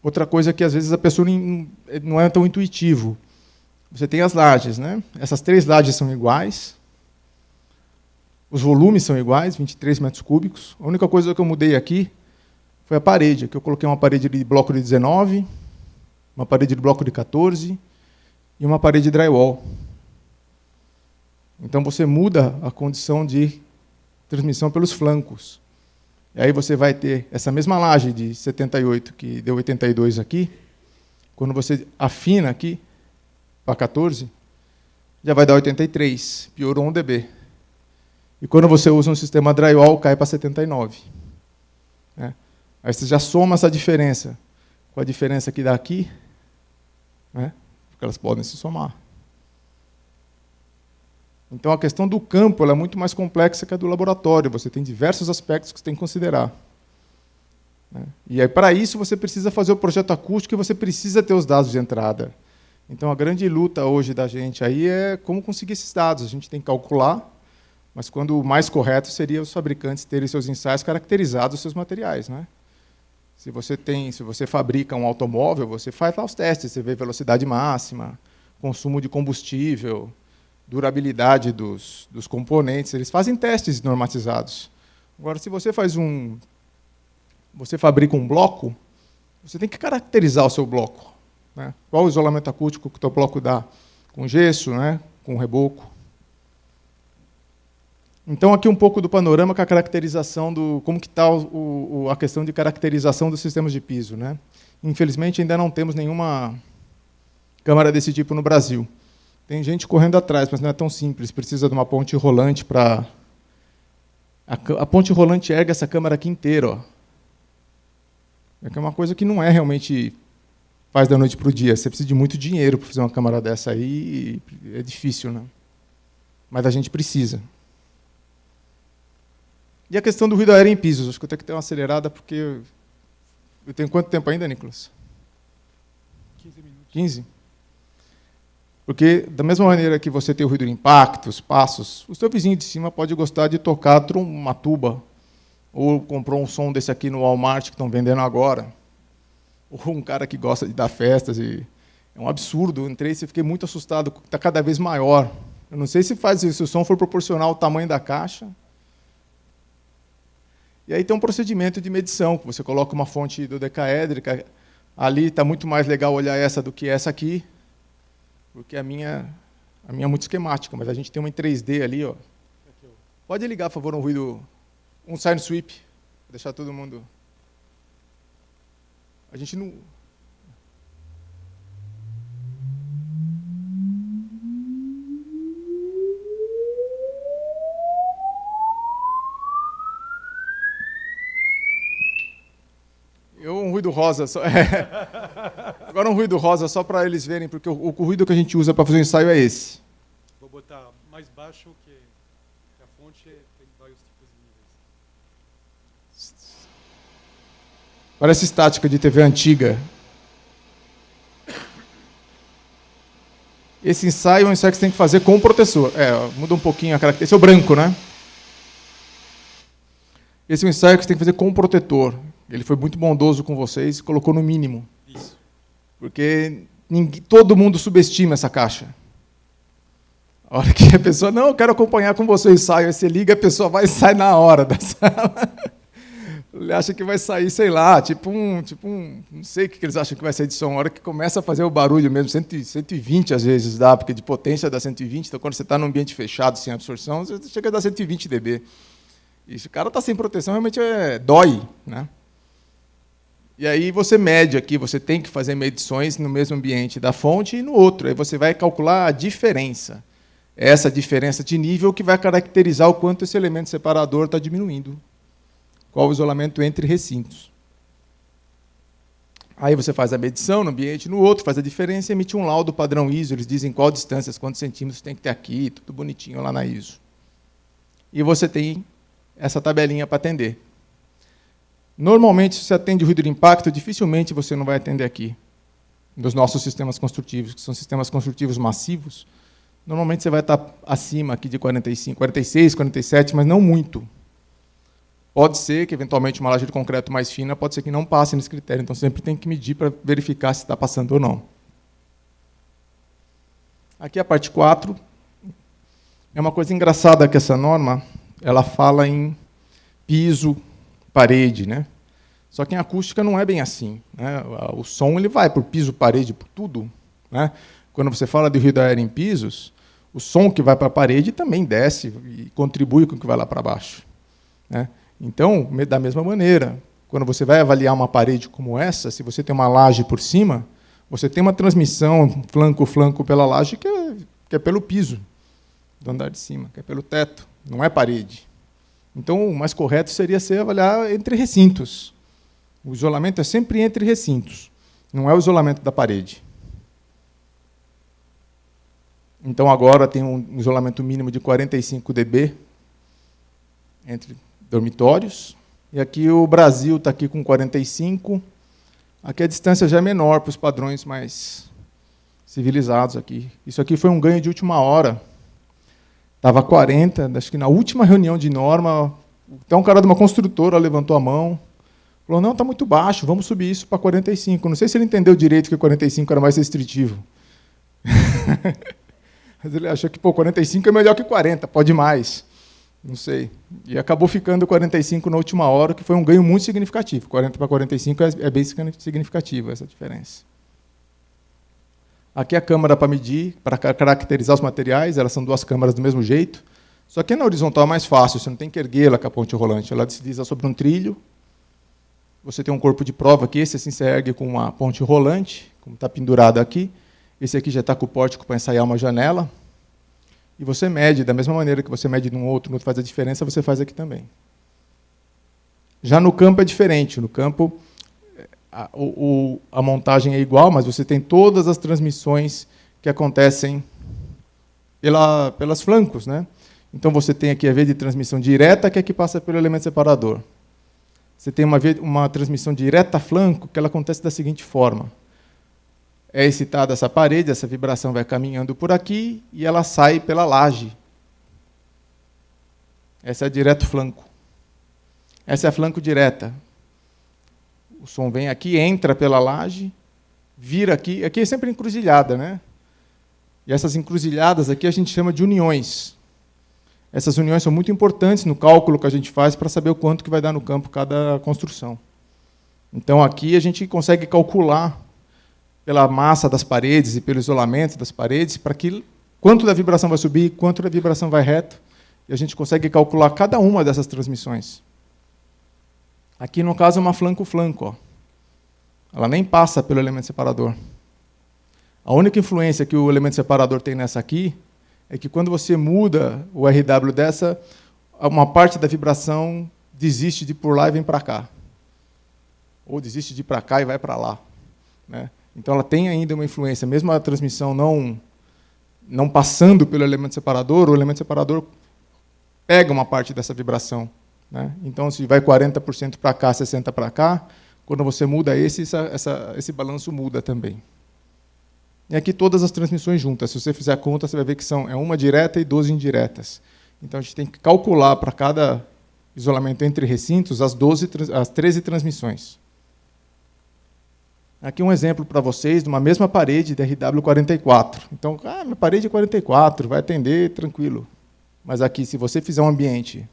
Outra coisa é que, às vezes, a pessoa não é tão intuitivo. Você tem as lajes, né? Essas 3 lajes são iguais. Os volumes são iguais, 23 metros cúbicos. A única coisa que eu mudei aqui foi a parede. Aqui eu coloquei uma parede de bloco de 19, uma parede de bloco de 14 e uma parede de drywall. Então, você muda a condição de transmissão pelos flancos. E aí você vai ter essa mesma laje de 78, que deu 82 aqui, quando você afina aqui para 14, já vai dar 83, piorou 1 dB. E quando você usa um sistema drywall, cai para 79. Né? Aí você já soma essa diferença com a diferença que dá aqui, né? Porque elas podem se somar. Então, a questão do campo ela é muito mais complexa que a do laboratório. Você tem diversos aspectos que você tem que considerar. E aí, para isso, você precisa fazer o projeto acústico e você precisa ter os dados de entrada. Então, a grande luta hoje da gente aí é como conseguir esses dados. A gente tem que calcular, mas quando o mais correto seria os fabricantes terem seus ensaios caracterizados, os seus materiais, né? Se você fabrica um automóvel, você faz lá os testes, você vê velocidade máxima, consumo de combustível, durabilidade dos componentes, eles fazem testes normatizados. Agora, se você fabrica um bloco, você tem que caracterizar o seu bloco, né? Qual o isolamento acústico que o teu bloco dá? Com gesso, né? Com reboco. Então, aqui um pouco do panorama com a caracterização como que está a questão de caracterização dos sistemas de piso, né? Infelizmente, ainda não temos nenhuma câmara desse tipo no Brasil. Tem gente correndo atrás, mas não é tão simples. Precisa de uma ponte rolante para... A ponte rolante ergue essa câmara aqui inteira. Ó. É uma coisa que não é realmente faz da noite para o dia. Você precisa de muito dinheiro para fazer uma câmara dessa aí. É difícil, né? Mas a gente precisa. E a questão do ruído aéreo em pisos? Acho que eu tenho que ter uma acelerada, porque... Eu tenho quanto tempo ainda, Nicolas? 15 minutos. 15? Porque, da mesma maneira que você tem o ruído de impacto, os passos, o seu vizinho de cima pode gostar de tocar uma tuba, ou comprou um som desse aqui no Walmart, que estão vendendo agora, ou um cara que gosta de dar festas. É um absurdo. Eu entrei e fiquei muito assustado, porque está cada vez maior. Eu não sei se o som for proporcional ao tamanho da caixa. E aí tem um procedimento de medição, que você coloca uma fonte dodecaédrica, ali está muito mais legal olhar essa do que essa aqui, porque a minha é muito esquemática, mas a gente tem uma em 3D ali. Ó. Pode ligar, por favor, um ruído, um sine sweep, para deixar todo mundo... A gente não... Um ruído rosa. Agora um ruído rosa, só para eles verem, porque o ruído que a gente usa para fazer o ensaio é esse. Vou botar mais baixo que a fonte tem vários tipos de níveis. Parece estática de TV antiga. Esse ensaio é um ensaio que você tem que fazer com o protetor. Muda um pouquinho a característica. Esse é o branco, né? Esse é um ensaio que você tem que fazer com o protetor. Ele foi muito bondoso com vocês e colocou no mínimo. Isso. Porque todo mundo subestima essa caixa. A hora que a pessoa, não, eu quero acompanhar com você o ensaio, aí você liga, a pessoa vai e sai na hora da sala. Ele acha que vai sair, sei lá, não sei o que eles acham que vai sair de som. A hora que começa a fazer o barulho mesmo, 120 às vezes dá, porque de potência dá 120, então quando você está num ambiente fechado, sem absorção, você chega a dar 120 dB. E se o cara está sem proteção, realmente dói, né? E aí você mede aqui, você tem que fazer medições no mesmo ambiente da fonte e no outro. Aí você vai calcular a diferença. Essa diferença de nível que vai caracterizar o quanto esse elemento separador está diminuindo. Qual o isolamento entre recintos. Aí você faz a medição no ambiente e no outro, faz a diferença e emite um laudo padrão ISO. Eles dizem qual distâncias, quantos centímetros tem que ter aqui, tudo bonitinho lá na ISO. E você tem essa tabelinha para atender. Normalmente, se você atende ruído de impacto, dificilmente você não vai atender aqui. Dos nossos sistemas construtivos, que são sistemas construtivos massivos, normalmente você vai estar acima aqui de 45, 46, 47, mas não muito. Pode ser que, eventualmente, uma laje de concreto mais fina, pode ser que não passe nesse critério. Então, sempre tem que medir para verificar se está passando ou não. Aqui a parte 4. É uma coisa engraçada que essa norma, ela fala em piso, parede, né? Só que em acústica não é bem assim, né? O som ele vai por piso, parede, por tudo, né? Quando você fala de ruído aéreo em pisos, o som que vai para a parede também desce e contribui com o que vai lá para baixo, né? Então, da mesma maneira, quando você vai avaliar uma parede como essa, se você tem uma laje por cima, você tem uma transmissão flanco-flanco pela laje que é pelo piso do andar de cima, que é pelo teto, não é parede. Então, o mais correto seria ser avaliar entre recintos. O isolamento é sempre entre recintos, não é o isolamento da parede. Então, agora tem um isolamento mínimo de 45 dB entre dormitórios. E aqui o Brasil está aqui com 45. Aqui a distância já é menor para os padrões mais civilizados aqui. Isso aqui foi um ganho de última hora. Estava 40, acho que na última reunião de norma, até um cara de uma construtora levantou a mão, falou, não, está muito baixo, vamos subir isso para 45. Não sei se ele entendeu direito que 45 era mais restritivo. Mas ele achou que 45 é melhor que 40, pode mais. Não sei. E acabou ficando 45 na última hora, que foi um ganho muito significativo. 40 para 45 é bem significativo essa diferença. Aqui a câmara para medir, para caracterizar os materiais, elas são duas câmaras do mesmo jeito. Só que na horizontal é mais fácil, você não tem que erguê-la com a ponte rolante. Ela desliza sobre um trilho. Você tem um corpo de prova que esse assim se ergue com uma ponte rolante, como está pendurado aqui. Esse aqui já está com o pórtico para ensaiar uma janela. E você mede, da mesma maneira que você mede num outro, no outro faz a diferença, você faz aqui também. Já no campo é diferente. No campo, a montagem é igual, mas você tem todas as transmissões que acontecem pelas flancos, né? Então, você tem aqui a via de transmissão direta, que é que passa pelo elemento separador. Você tem uma transmissão direta a flanco, que ela acontece da seguinte forma. É excitada essa parede, essa vibração vai caminhando por aqui e ela sai pela laje. Essa é a direto flanco. Essa é a flanco direta. O som vem aqui, entra pela laje, vira aqui. Aqui é sempre encruzilhada, né? E essas encruzilhadas aqui a gente chama de uniões. Essas uniões são muito importantes no cálculo que a gente faz para saber o quanto que vai dar no campo cada construção. Então, aqui a gente consegue calcular pela massa das paredes e pelo isolamento das paredes, para que quanto da vibração vai subir, quanto da vibração vai reto, e a gente consegue calcular cada uma dessas transmissões. Aqui, no caso, é uma flanco-flanco. Ela nem passa pelo elemento separador. A única influência que o elemento separador tem nessa aqui é que, quando você muda o RW dessa, uma parte da vibração desiste de ir por lá e vem para cá. Ou desiste de ir para cá e vai para lá, né? Então, ela tem ainda uma influência, mesmo a transmissão não passando pelo elemento separador, o elemento separador pega uma parte dessa vibração, né? Então, se vai 40% para cá, 60% para cá, quando você muda esse balanço muda também. E aqui todas as transmissões juntas. Se você fizer a conta, você vai ver que é uma direta e 12 indiretas. Então, a gente tem que calcular para cada isolamento entre recintos as 13 transmissões. Aqui um exemplo para vocês de uma mesma parede de RW44. Então, minha parede é 44, vai atender tranquilo. Mas aqui, se você fizer um ambiente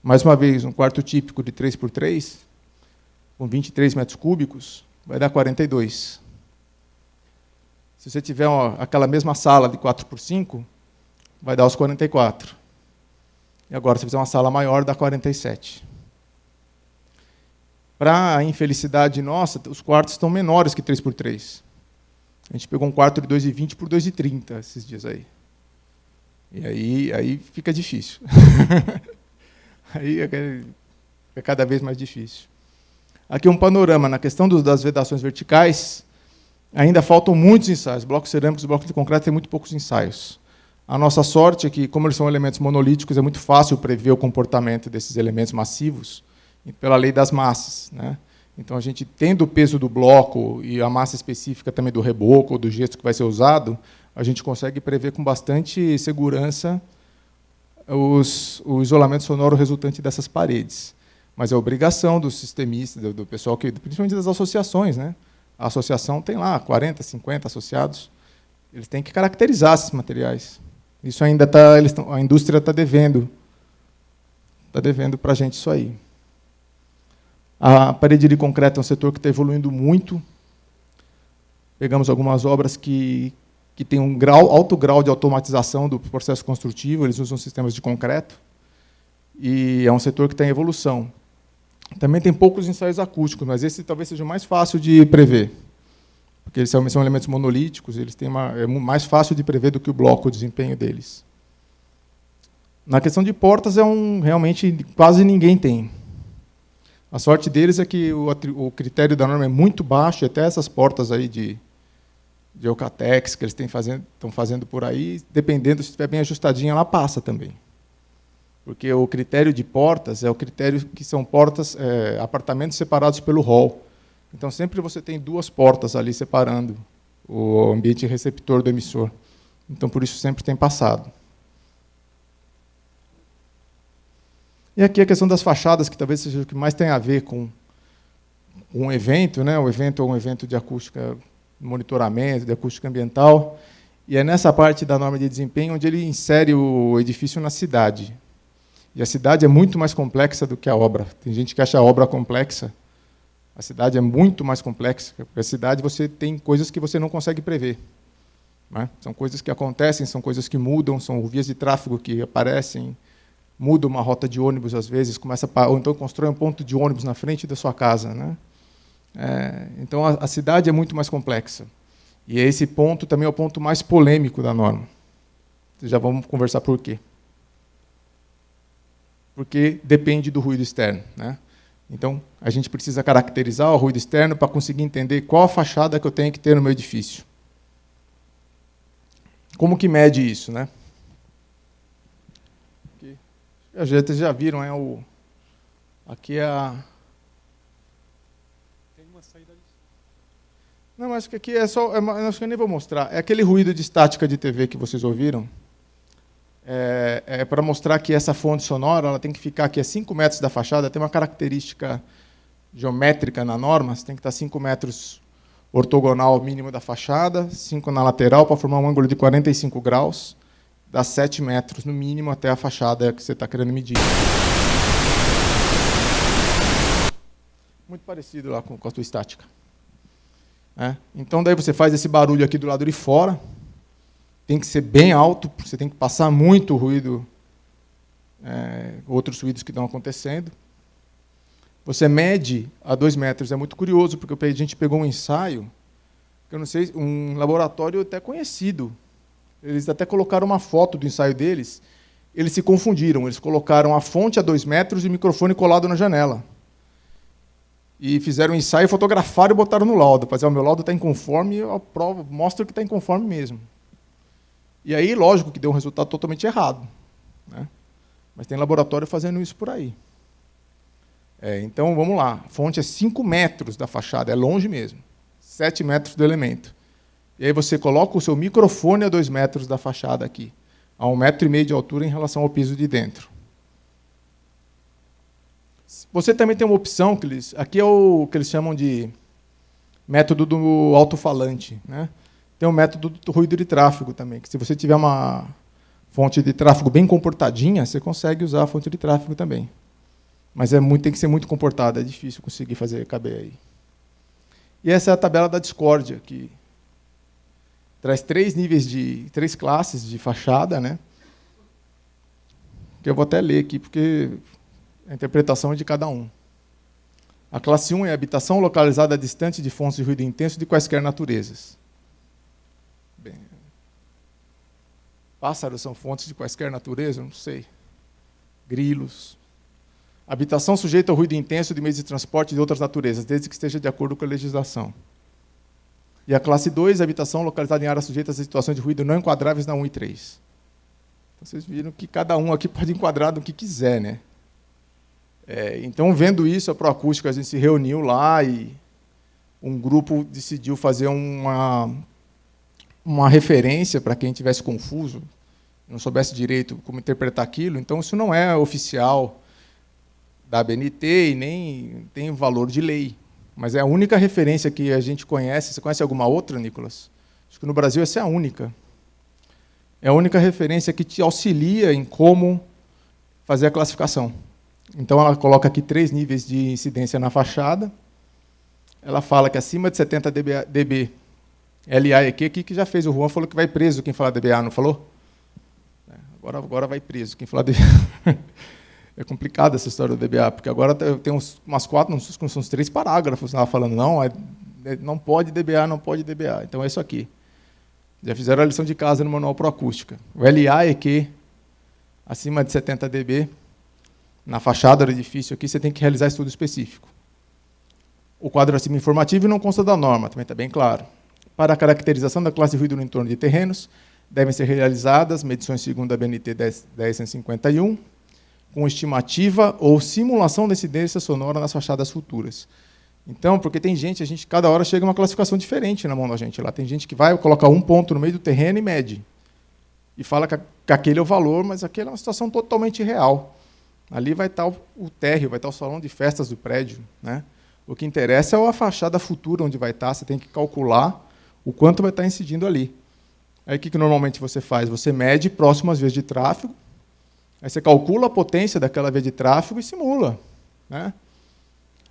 Mais uma vez, um quarto típico de 3x3, com 23 metros cúbicos, vai dar 42. Se você tiver aquela mesma sala de 4x5, vai dar os 44. E agora, se fizer uma sala maior, dá 47. Para a infelicidade nossa, os quartos estão menores que 3x3. A gente pegou um quarto de 2,20 por 2,30 esses dias aí. E aí fica difícil. Aí é cada vez mais difícil. Aqui um panorama. Na questão das vedações verticais, ainda faltam muitos ensaios. Blocos cerâmicos e blocos de concreto têm muito poucos ensaios. A nossa sorte é que, como eles são elementos monolíticos, é muito fácil prever o comportamento desses elementos massivos pela lei das massas, né? Então, a gente, tendo o peso do bloco e a massa específica também do reboco ou do gesso que vai ser usado, a gente consegue prever com bastante segurança o isolamento sonoro resultante dessas paredes. Mas é obrigação dos sistemistas, do pessoal, principalmente das associações, né? A associação tem lá 40, 50 associados, eles têm que caracterizar esses materiais. Isso ainda a indústria está devendo para a gente isso aí. A parede de concreto é um setor que está evoluindo muito. Pegamos algumas obras que têm alto grau de automatização do processo construtivo, eles usam sistemas de concreto, e é um setor que está em evolução. Também tem poucos ensaios acústicos, mas esse talvez seja o mais fácil de prever, porque eles são elementos monolíticos, é mais fácil de prever do que o bloco, o desempenho deles. Na questão de portas, realmente quase ninguém tem. A sorte deles é que o critério da norma é muito baixo, e até essas portas aí de Eucatex que eles estão fazendo por aí, dependendo, se estiver bem ajustadinha, ela passa também. Porque o critério de portas é o critério que são portas, apartamentos separados pelo hall. Então, sempre você tem duas portas ali separando o ambiente receptor do emissor. Então, por isso, sempre tem passado. E aqui a questão das fachadas, que talvez seja o que mais tem a ver com um evento, né? O evento é um evento de acústica, monitoramento, de acústica ambiental, e é nessa parte da norma de desempenho onde ele insere o edifício na cidade. E a cidade é muito mais complexa do que a obra. Tem gente que acha a obra complexa. A cidade é muito mais complexa, porque a cidade você tem coisas que você não consegue prever, né? São coisas que acontecem, são coisas que mudam, são vias de tráfego que aparecem, muda uma rota de ônibus às vezes, ou então constrói um ponto de ônibus na frente da sua casa, né? Então a cidade é muito mais complexa. E esse ponto também é o ponto mais polêmico da norma. Já vamos conversar por quê. Porque depende do ruído externo, né? Então, a gente precisa caracterizar o ruído externo para conseguir entender qual a fachada que eu tenho que ter no meu edifício. Como que mede isso, né? Vocês já viram, aqui é a... Tem uma saída ali. Não, mas que aqui é só... acho que eu nem vou mostrar. É aquele ruído de estática de TV que vocês ouviram. É para mostrar que essa fonte sonora ela tem que ficar aqui a 5 metros da fachada, tem uma característica geométrica na norma, você tem que estar 5 metros ortogonal mínimo da fachada, 5 na lateral, para formar um ângulo de 45 graus, dá 7 metros no mínimo até a fachada que você está querendo medir. Muito parecido lá com a tua estática. Então, daí você faz esse barulho aqui do lado de fora, tem que ser bem alto, você tem que passar muito ruído, outros ruídos que estão acontecendo. Você mede a 2 metros, é muito curioso, porque a gente pegou um ensaio, que eu não sei, um laboratório até conhecido. Eles até colocaram uma foto do ensaio deles, eles se confundiram, eles colocaram a fonte a 2 metros e o microfone colado na janela. E fizeram um ensaio, fotografaram e botaram no laudo. Para dizer, o meu laudo está inconforme, eu aprovo, mostro que está inconforme mesmo. E aí, lógico que deu um resultado totalmente errado, né? Mas tem laboratório fazendo isso por aí. Então, vamos lá. A fonte é 5 metros da fachada, é longe mesmo. 7 metros do elemento. E aí você coloca o seu microfone a 2 metros da fachada aqui, a 1,5 metro de altura em relação ao piso de dentro. Você também tem uma opção, aqui é o que eles chamam de método do alto-falante, né? Tem um método do ruído de tráfego também, que se você tiver uma fonte de tráfego bem comportadinha, você consegue usar a fonte de tráfego também. Mas tem que ser muito comportada, é difícil conseguir fazer caber aí. E essa é a tabela da discórdia, que traz 3 classes de fachada, né? Que eu vou até ler aqui, porque a interpretação é de cada um. A classe 1 é habitação localizada distante de fontes de ruído intenso de quaisquer naturezas. Bem, pássaros são fontes de quaisquer natureza? Não sei. Grilos. Habitação sujeita ao ruído intenso de meios de transporte de outras naturezas, desde que esteja de acordo com a legislação. E a classe 2, habitação localizada em áreas sujeitas a situações de ruído não enquadráveis na 1 e 3. Então, vocês viram que cada um aqui pode enquadrar do que quiser, né? Então, vendo isso, a Proacústica, a gente se reuniu lá e um grupo decidiu fazer uma referência para quem estivesse confuso, não soubesse direito como interpretar aquilo. Então, isso não é oficial da ABNT e nem tem valor de lei, mas é a única referência que a gente conhece. Você conhece alguma outra, Nicolas? Acho que no Brasil essa é a única. É a única referência que te auxilia em como fazer a classificação. Então, ela coloca aqui 3 níveis de incidência na fachada. Ela fala que acima de 70 dB, LA e Q, que já fez, o Juan falou que vai preso quem falar dBA, não falou? Agora vai preso quem falar dBA. É complicada essa história do dBA, porque agora tem umas 4, uns 3 parágrafos lá falando, não pode dBA, não pode dBA. Então é isso aqui. Já fizeram a lição de casa no manual Proacústica. O LA e Q, acima de 70 dB, na fachada do edifício aqui, você tem que realizar estudo específico. O quadro acima informativo não consta da norma, também está bem claro. Para a caracterização da classe de ruído no entorno de terrenos, devem ser realizadas medições segundo a BNT 10.151, com estimativa ou simulação da incidência sonora nas fachadas futuras. Então, porque tem gente, cada hora chega uma classificação diferente na mão da gente lá. Tem gente que vai colocar um ponto no meio do terreno e mede. E fala que aquele é o valor, mas aquela é uma situação totalmente real. Ali vai estar o térreo, vai estar o salão de festas do prédio, né? O que interessa é a fachada futura onde vai estar. Você tem que calcular o quanto vai estar incidindo ali. Aí o que normalmente você faz? Você mede próximo às vias de tráfego, aí você calcula a potência daquela via de tráfego e simula, né?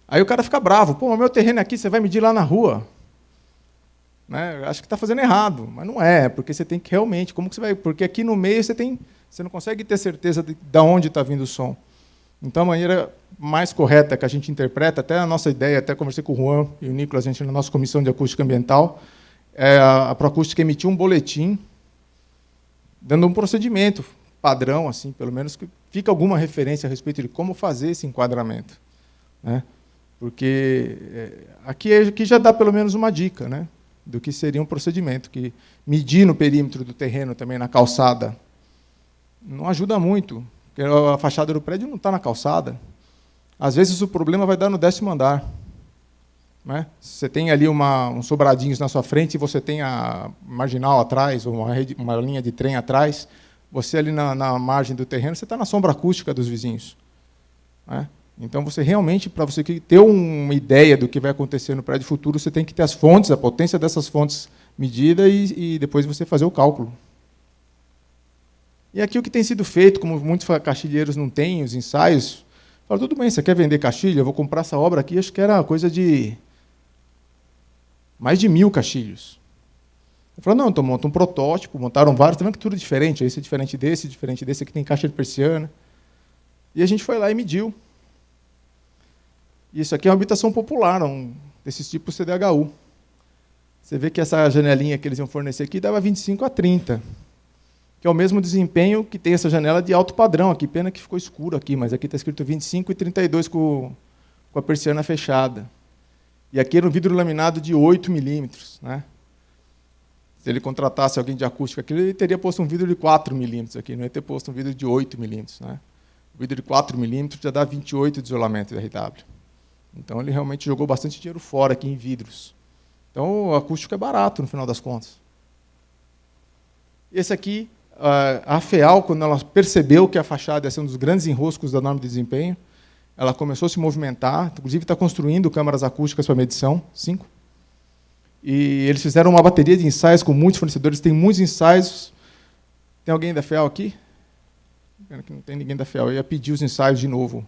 Aí o cara fica bravo. Pô, o meu terreno é aqui, você vai medir lá na rua. Né? Acho que está fazendo errado, mas não é, porque você tem que realmente... Como que você vai? Porque aqui no meio você não consegue ter certeza de onde está vindo o som. Então, a maneira mais correta que a gente interpreta, até a nossa ideia, até conversei com o Juan e o Nicolas, a gente na nossa comissão de acústica ambiental, a Proacústica emitiu um boletim dando um procedimento padrão, assim, pelo menos que fica alguma referência a respeito de como fazer esse enquadramento, né? Porque aqui já dá pelo menos uma dica, né, do que seria um procedimento, que medir no perímetro do terreno, também na calçada, não ajuda muito, porque a fachada do prédio não está na calçada. Às vezes o problema vai dar no 10º andar. Né? Você tem ali uns sobradinhos na sua frente e você tem a marginal atrás, ou uma linha de trem atrás, você ali na margem do terreno, você está na sombra acústica dos vizinhos. Né? Então, você realmente, para você ter uma ideia do que vai acontecer no prédio futuro, você tem que ter as fontes, a potência dessas fontes medida e depois você fazer o cálculo. E aqui o que tem sido feito, como muitos caixilheiros não têm os ensaios, fala, tudo bem, você quer vender caixilha? Eu vou comprar essa obra aqui, acho que era coisa de mais de 1000 caixilhos. Eu falei, não, então monta um protótipo, montaram vários, está vendo que tudo é diferente, esse é diferente desse, aqui tem caixa de persiana. E a gente foi lá e mediu. Isso aqui é uma habitação popular, desses tipos CDHU. Você vê que essa janelinha que eles iam fornecer aqui dava 25 a 30, que é o mesmo desempenho que tem essa janela de alto padrão aqui. Pena que ficou escuro aqui, mas aqui está escrito 25 e 32 com a persiana fechada. E aqui era um vidro laminado de 8 milímetros. Né? Se ele contratasse alguém de acústica aqui, ele teria posto um vidro de 4 milímetros aqui, não ia ter posto um vidro de 8 milímetros. Né? O vidro de 4 milímetros já dá 28 de isolamento de RW. Então, ele realmente jogou bastante dinheiro fora aqui em vidros. Então, o acústico é barato, no final das contas. Esse aqui, a FEAL, quando ela percebeu que a fachada ia ser um dos grandes enroscos da norma de desempenho, ela começou a se movimentar, inclusive está construindo câmaras acústicas para medição, 5. E eles fizeram uma bateria de ensaios com muitos fornecedores, tem muitos ensaios. Tem alguém da FEAL aqui? Não tem ninguém da FEAL. Eu ia pedir os ensaios de novo.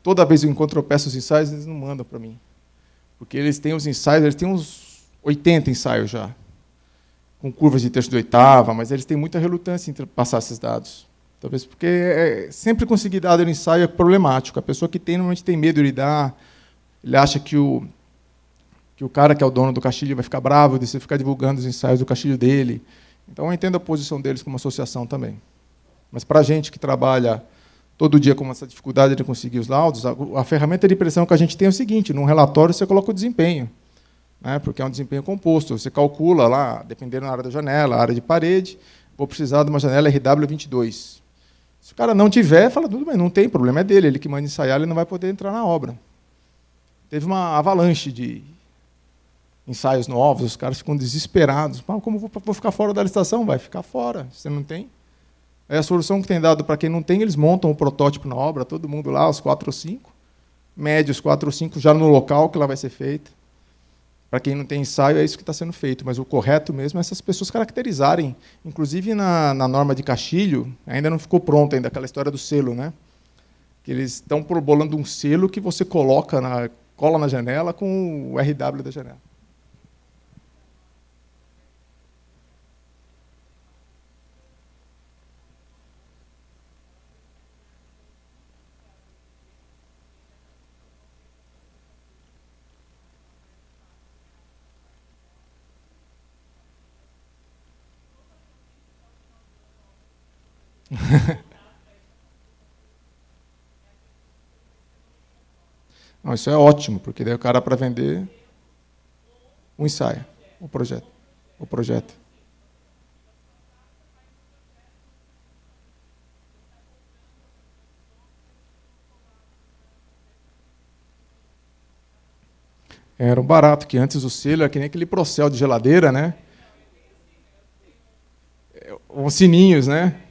Toda vez que eu encontro, eu peço os ensaios, eles não mandam para mim. Porque eles têm os ensaios, eles têm uns 80 ensaios já, com curvas de terço de oitava, mas eles têm muita relutância em passar esses dados. Talvez porque sempre conseguir dado no ensaio é problemático. A pessoa que tem, normalmente tem medo de dar, ele acha que o cara que é o dono do Castilho vai ficar bravo de você ficar divulgando os ensaios do Castilho dele. Então, eu entendo a posição deles como associação também. Mas, para a gente que trabalha todo dia com essa dificuldade de conseguir os laudos, a ferramenta de pressão que a gente tem é o seguinte: num relatório você coloca o desempenho, né, porque é um desempenho composto. Você calcula lá, dependendo da área da janela, a área de parede, vou precisar de uma janela RW22. Se o cara não tiver, fala, tudo bem, não tem problema, é dele, ele que manda ensaiar, ele não vai poder entrar na obra. Teve uma avalanche de ensaios novos, os caras ficam desesperados. Como vou ficar fora da licitação? Vai ficar fora, você não tem. Aí a solução que tem dado para quem não tem, eles montam o protótipo na obra, todo mundo lá, os 4 ou 5, médios 4 ou 5 já no local que ela vai ser feita. Para quem não tem ensaio, é isso que está sendo feito, mas o correto mesmo é essas pessoas caracterizarem. Inclusive, na norma de Castilho, ainda não ficou pronta ainda aquela história do selo, né? Que eles estão bolando um selo que você cola na janela com o RW da janela. Não, isso é ótimo, porque daí o cara para vender o ensaio, o projeto. Era um barato, que antes o selo era que nem aquele Procel de geladeira, né? Uns sininhos, né?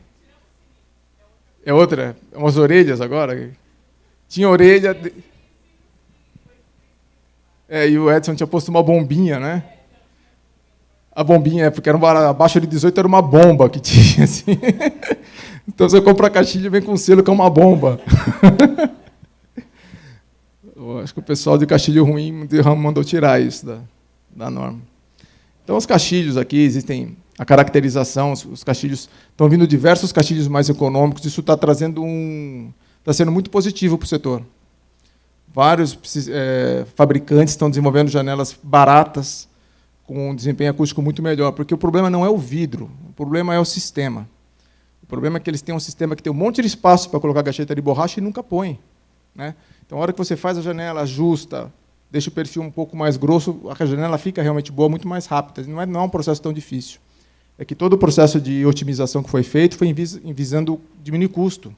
É outra, umas orelhas agora. Tinha orelha. E o Edson tinha posto uma bombinha, né? A bombinha, porque era um barato, abaixo de 18 era uma bomba que tinha, assim. Então você compra a caixinha e vem com um selo que é uma bomba. Eu acho que o pessoal de Castilho Ruim mandou tirar isso da norma. Então, os castilhos aqui, existem a caracterização, os castilhos, estão vindo diversos castilhos mais econômicos, isso está trazendo está sendo muito positivo para o setor. Vários fabricantes estão desenvolvendo janelas baratas, com um desempenho acústico muito melhor, porque o problema não é o vidro, o problema é o sistema. O problema é que eles têm um sistema que tem um monte de espaço para colocar gacheta de borracha e nunca põe, né? Então, a hora que você faz a janela, ajusta, deixa o perfil um pouco mais grosso, a janela fica realmente boa, muito mais rápida. Não é um processo tão difícil. É que todo o processo de otimização que foi feito foi visando diminuir custo.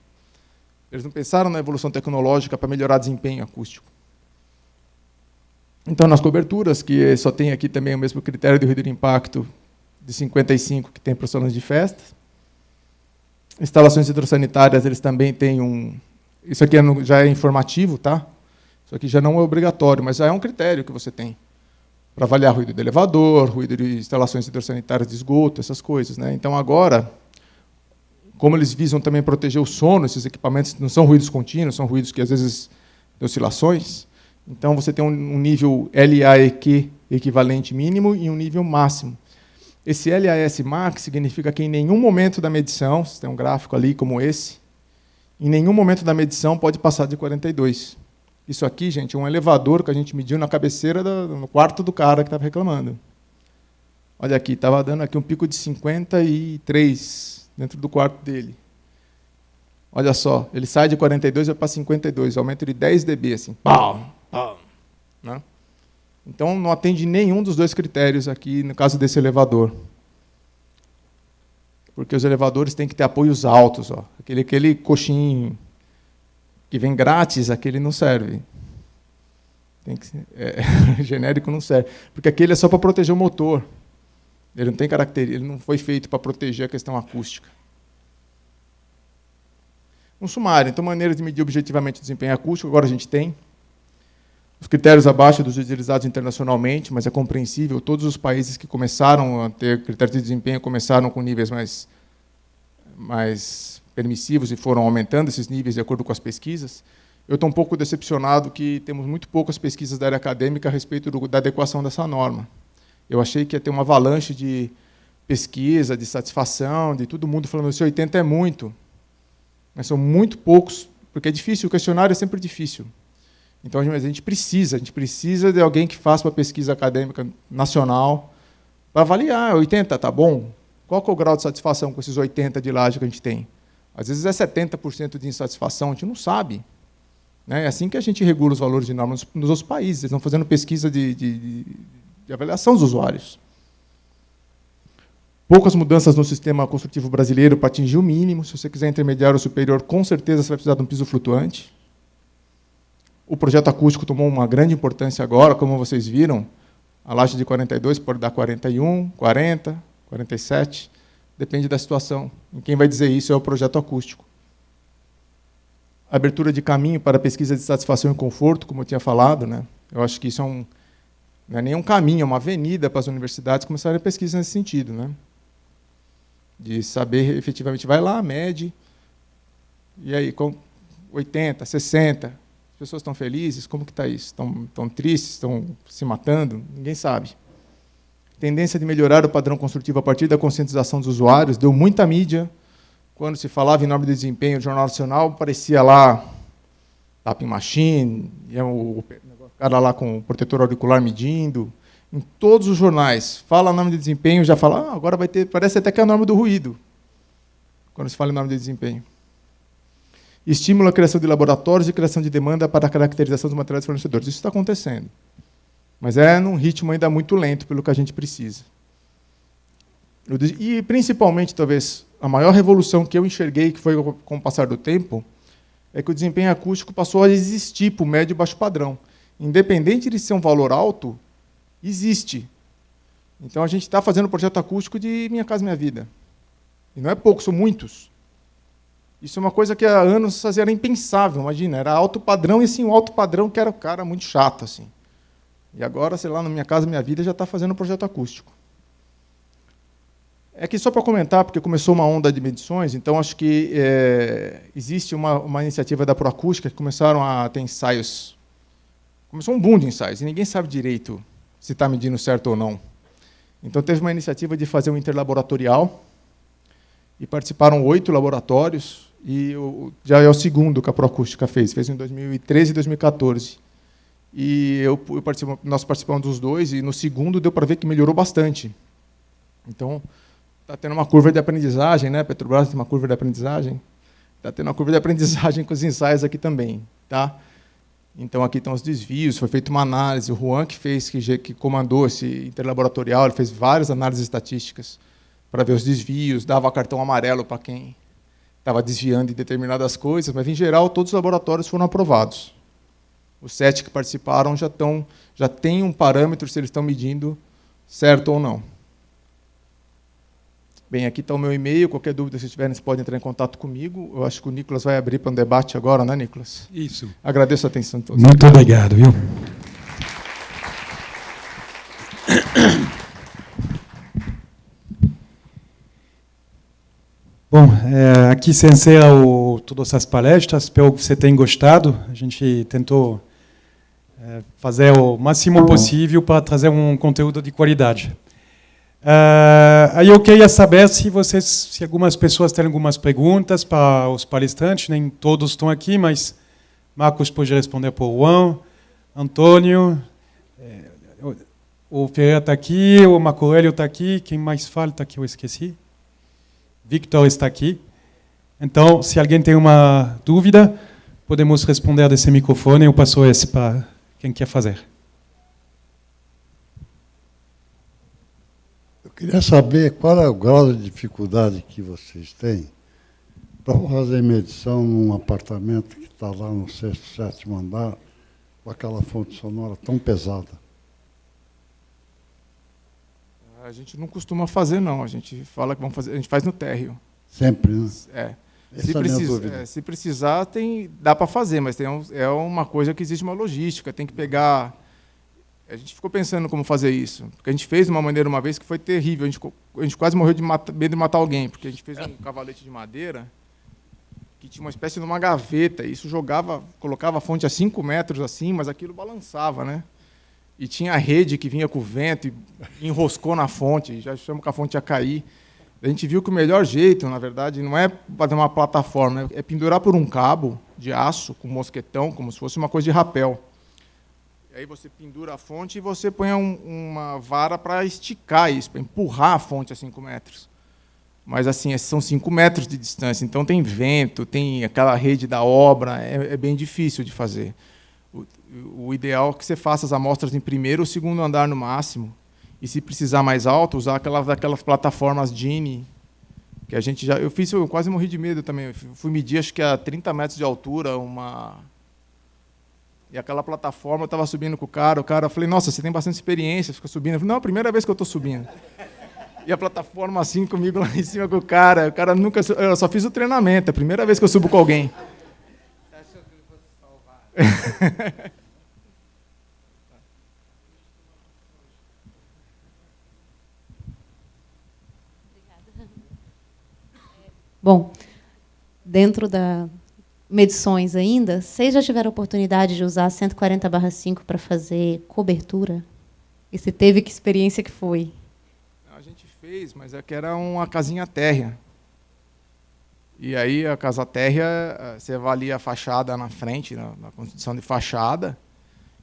Eles não pensaram na evolução tecnológica para melhorar desempenho acústico. Então, nas coberturas, que só tem aqui também o mesmo critério de ruído de impacto de 55 que tem para os salões de festa. Instalações hidrossanitárias, eles também têm isso aqui já é informativo, tá? Isso aqui já não é obrigatório, mas já é um critério que você tem para avaliar ruído de elevador, ruído de instalações hidrossanitárias de esgoto, essas coisas, né? Então, agora, como eles visam também proteger o sono, esses equipamentos não são ruídos contínuos, são ruídos que, às vezes, têm oscilações. Então, você tem um nível LAEQ equivalente mínimo e um nível máximo. Esse LAS max significa que, em nenhum momento da medição, você tem um gráfico ali como esse, em nenhum momento da medição pode passar de 42. Isso aqui, gente, é um elevador que a gente mediu na cabeceira, no quarto do cara que estava reclamando. Olha aqui, estava dando aqui um pico de 53 dentro do quarto dele. Olha só, ele sai de 42 e vai para 52, aumento de 10 dB, assim, pau, pau, né? Então, não atende nenhum dos dois critérios aqui, no caso desse elevador. Porque os elevadores têm que ter apoios altos. Ó. Aquele coxinho que vem grátis, aquele não serve. Genérico não serve. Porque aquele é só para proteger o motor. Ele não tem característica, ele não foi feito para proteger a questão acústica. Um sumário. Então, maneiras de medir objetivamente o desempenho acústico, agora a gente tem. Os critérios abaixo dos utilizados internacionalmente, mas é compreensível, todos os países que começaram a ter critérios de desempenho começaram com níveis mais permissivos e foram aumentando esses níveis de acordo com as pesquisas. eu estou um pouco decepcionado que temos muito poucas pesquisas da área acadêmica a respeito da adequação dessa norma. Eu achei que ia ter uma avalanche de pesquisa, de satisfação, de todo mundo falando que 80 é muito. Mas são muito poucos, porque é difícil, o questionário é sempre difícil. Então, a gente precisa de alguém que faça uma pesquisa acadêmica nacional para avaliar. 80, tá bom? Qual que é o grau de satisfação com esses 80 de laje que a gente tem? Às vezes é 70% de insatisfação, a gente não sabe. É assim que a gente regula os valores de normas nos outros países. Eles estão fazendo pesquisa de avaliação dos usuários. Poucas mudanças no sistema construtivo brasileiro para atingir o mínimo. Se você quiser intermediário ou superior, com certeza você vai precisar de um piso flutuante. O projeto acústico tomou uma grande importância agora, como vocês viram. A laje de 42 pode dar 41, 40, 47. Depende da situação. E quem vai dizer isso é o projeto acústico. A abertura de caminho para pesquisa de satisfação e conforto, como eu tinha falado, né? Eu acho que isso não é nem um caminho, é uma avenida para as universidades começarem a pesquisa nesse sentido, né? De saber efetivamente, vai lá, mede, e aí, com 80, 60, as pessoas estão felizes? Como que está isso? Estão tristes? Estão se matando? Ninguém sabe. Tendência de melhorar o padrão construtivo a partir da conscientização dos usuários, deu muita mídia. Quando se falava em norma de desempenho do Jornal Nacional, parecia lá tapping machine, o cara lá com o protetor auricular medindo. Em todos os jornais, fala a norma de desempenho, já fala, agora vai ter, parece até que é a norma do ruído, quando se fala em norma de desempenho. Estimula a criação de laboratórios e criação de demanda para a caracterização dos materiais fornecedores. Isso está acontecendo, mas é num ritmo ainda muito lento pelo que a gente precisa. E, principalmente, talvez, a maior revolução que eu enxerguei, que foi com o passar do tempo, é que o desempenho acústico passou a existir para o médio e baixo padrão. Independente de ser um valor alto, existe. Então, a gente está fazendo o projeto acústico de Minha Casa Minha Vida. E não é pouco, são muitos. Isso é uma coisa que há anos era impensável, imagina. Era alto padrão, e assim, o alto padrão que era o cara muito chato. Assim. E agora, sei lá, no Minha Casa Minha Vida já está fazendo o projeto acústico. É que só para comentar, porque começou uma onda de medições, então acho que existe uma iniciativa da Proacústica que começaram a ter ensaios. Começou um boom de ensaios, e ninguém sabe direito se está medindo certo ou não. Então, teve uma iniciativa de fazer um interlaboratorial, e participaram 8 laboratórios, e já é o segundo que a Proacústica fez em 2013 e 2014. E nós participamos dos 2, e no segundo deu para ver que melhorou bastante. Então, está tendo uma curva de aprendizagem, né? Petrobras tem uma curva de aprendizagem. Está tendo uma curva de aprendizagem com os ensaios aqui também. Tá? Então, aqui estão os desvios, foi feita uma análise. O Juan, que comandou esse interlaboratorial, ele fez várias análises estatísticas para ver os desvios, dava cartão amarelo para quem estava desviando de determinadas coisas, mas, em geral, todos os laboratórios foram aprovados. Os 7 que participaram já têm um parâmetro se eles estão medindo certo ou não. Bem, aqui está o meu e-mail. Qualquer dúvida, se tiverem, vocês podem entrar em contato comigo. Eu acho que o Nicolas vai abrir para um debate agora, né, Nicolas? Isso. Agradeço a atenção de todos. Muito obrigado, viu? Bom, aqui se encerra todas as palestras. Espero que você tenha gostado. A gente tentou fazer o máximo possível para trazer um conteúdo de qualidade. Aí eu queria saber se algumas pessoas têm algumas perguntas para os palestrantes. Nem todos estão aqui, mas Marcos pode responder por Juan, Antônio, o Ferreira está aqui, o Marco Aurélio está aqui, quem mais falta que eu esqueci? Victor está aqui. Então, se alguém tem uma dúvida, podemos responder desse microfone. Eu passo esse para quem quer fazer. Eu queria saber qual é o grau de dificuldade que vocês têm para fazer medição num apartamento que está lá no 6º, 7º andar, com aquela fonte sonora tão pesada. A gente não costuma fazer, não. A gente fala que vamos fazer, a gente faz no térreo. Sempre, né? Se precisar, dá para fazer, mas é uma coisa que exige uma logística, tem que pegar. A gente ficou pensando como fazer isso, porque a gente fez de uma maneira uma vez que foi terrível. A gente quase morreu de medo de matar alguém, porque a gente fez um cavalete de madeira que tinha uma espécie de uma gaveta. E isso colocava a fonte a 5 metros assim, mas aquilo balançava, né? E tinha a rede que vinha com o vento e enroscou na fonte, já achamos que a fonte ia cair. A gente viu que o melhor jeito, na verdade, não é fazer uma plataforma, é pendurar por um cabo de aço com mosquetão, como se fosse uma coisa de rapel. E aí você pendura a fonte e você põe uma vara para esticar isso, para empurrar a fonte a 5 metros. Mas, assim, são 5 metros de distância, então tem vento, tem aquela rede da obra, é bem difícil de fazer. O ideal é que você faça as amostras em primeiro ou segundo andar no máximo. E, se precisar mais alto, usar aquelas plataformas Gini, que a gente já... Eu quase morri de medo também. Eu fui medir, acho que a 30 metros de altura, E aquela plataforma, eu estava subindo com o cara, eu falei, nossa, você tem bastante experiência, fica subindo. Eu falei, não, é a primeira vez que eu estou subindo. E a plataforma assim, comigo lá em cima com o cara nunca... Eu só fiz o treinamento, é a primeira vez que eu subo com alguém. Você achou que ele fosse salvar? Bom, dentro da medições ainda, vocês já tiveram a oportunidade de usar 140/5 para fazer cobertura? E se teve, que experiência que foi? A gente fez, mas é que era uma casinha térrea. E aí, a casa térrea, você avalia a fachada na frente, na construção de fachada,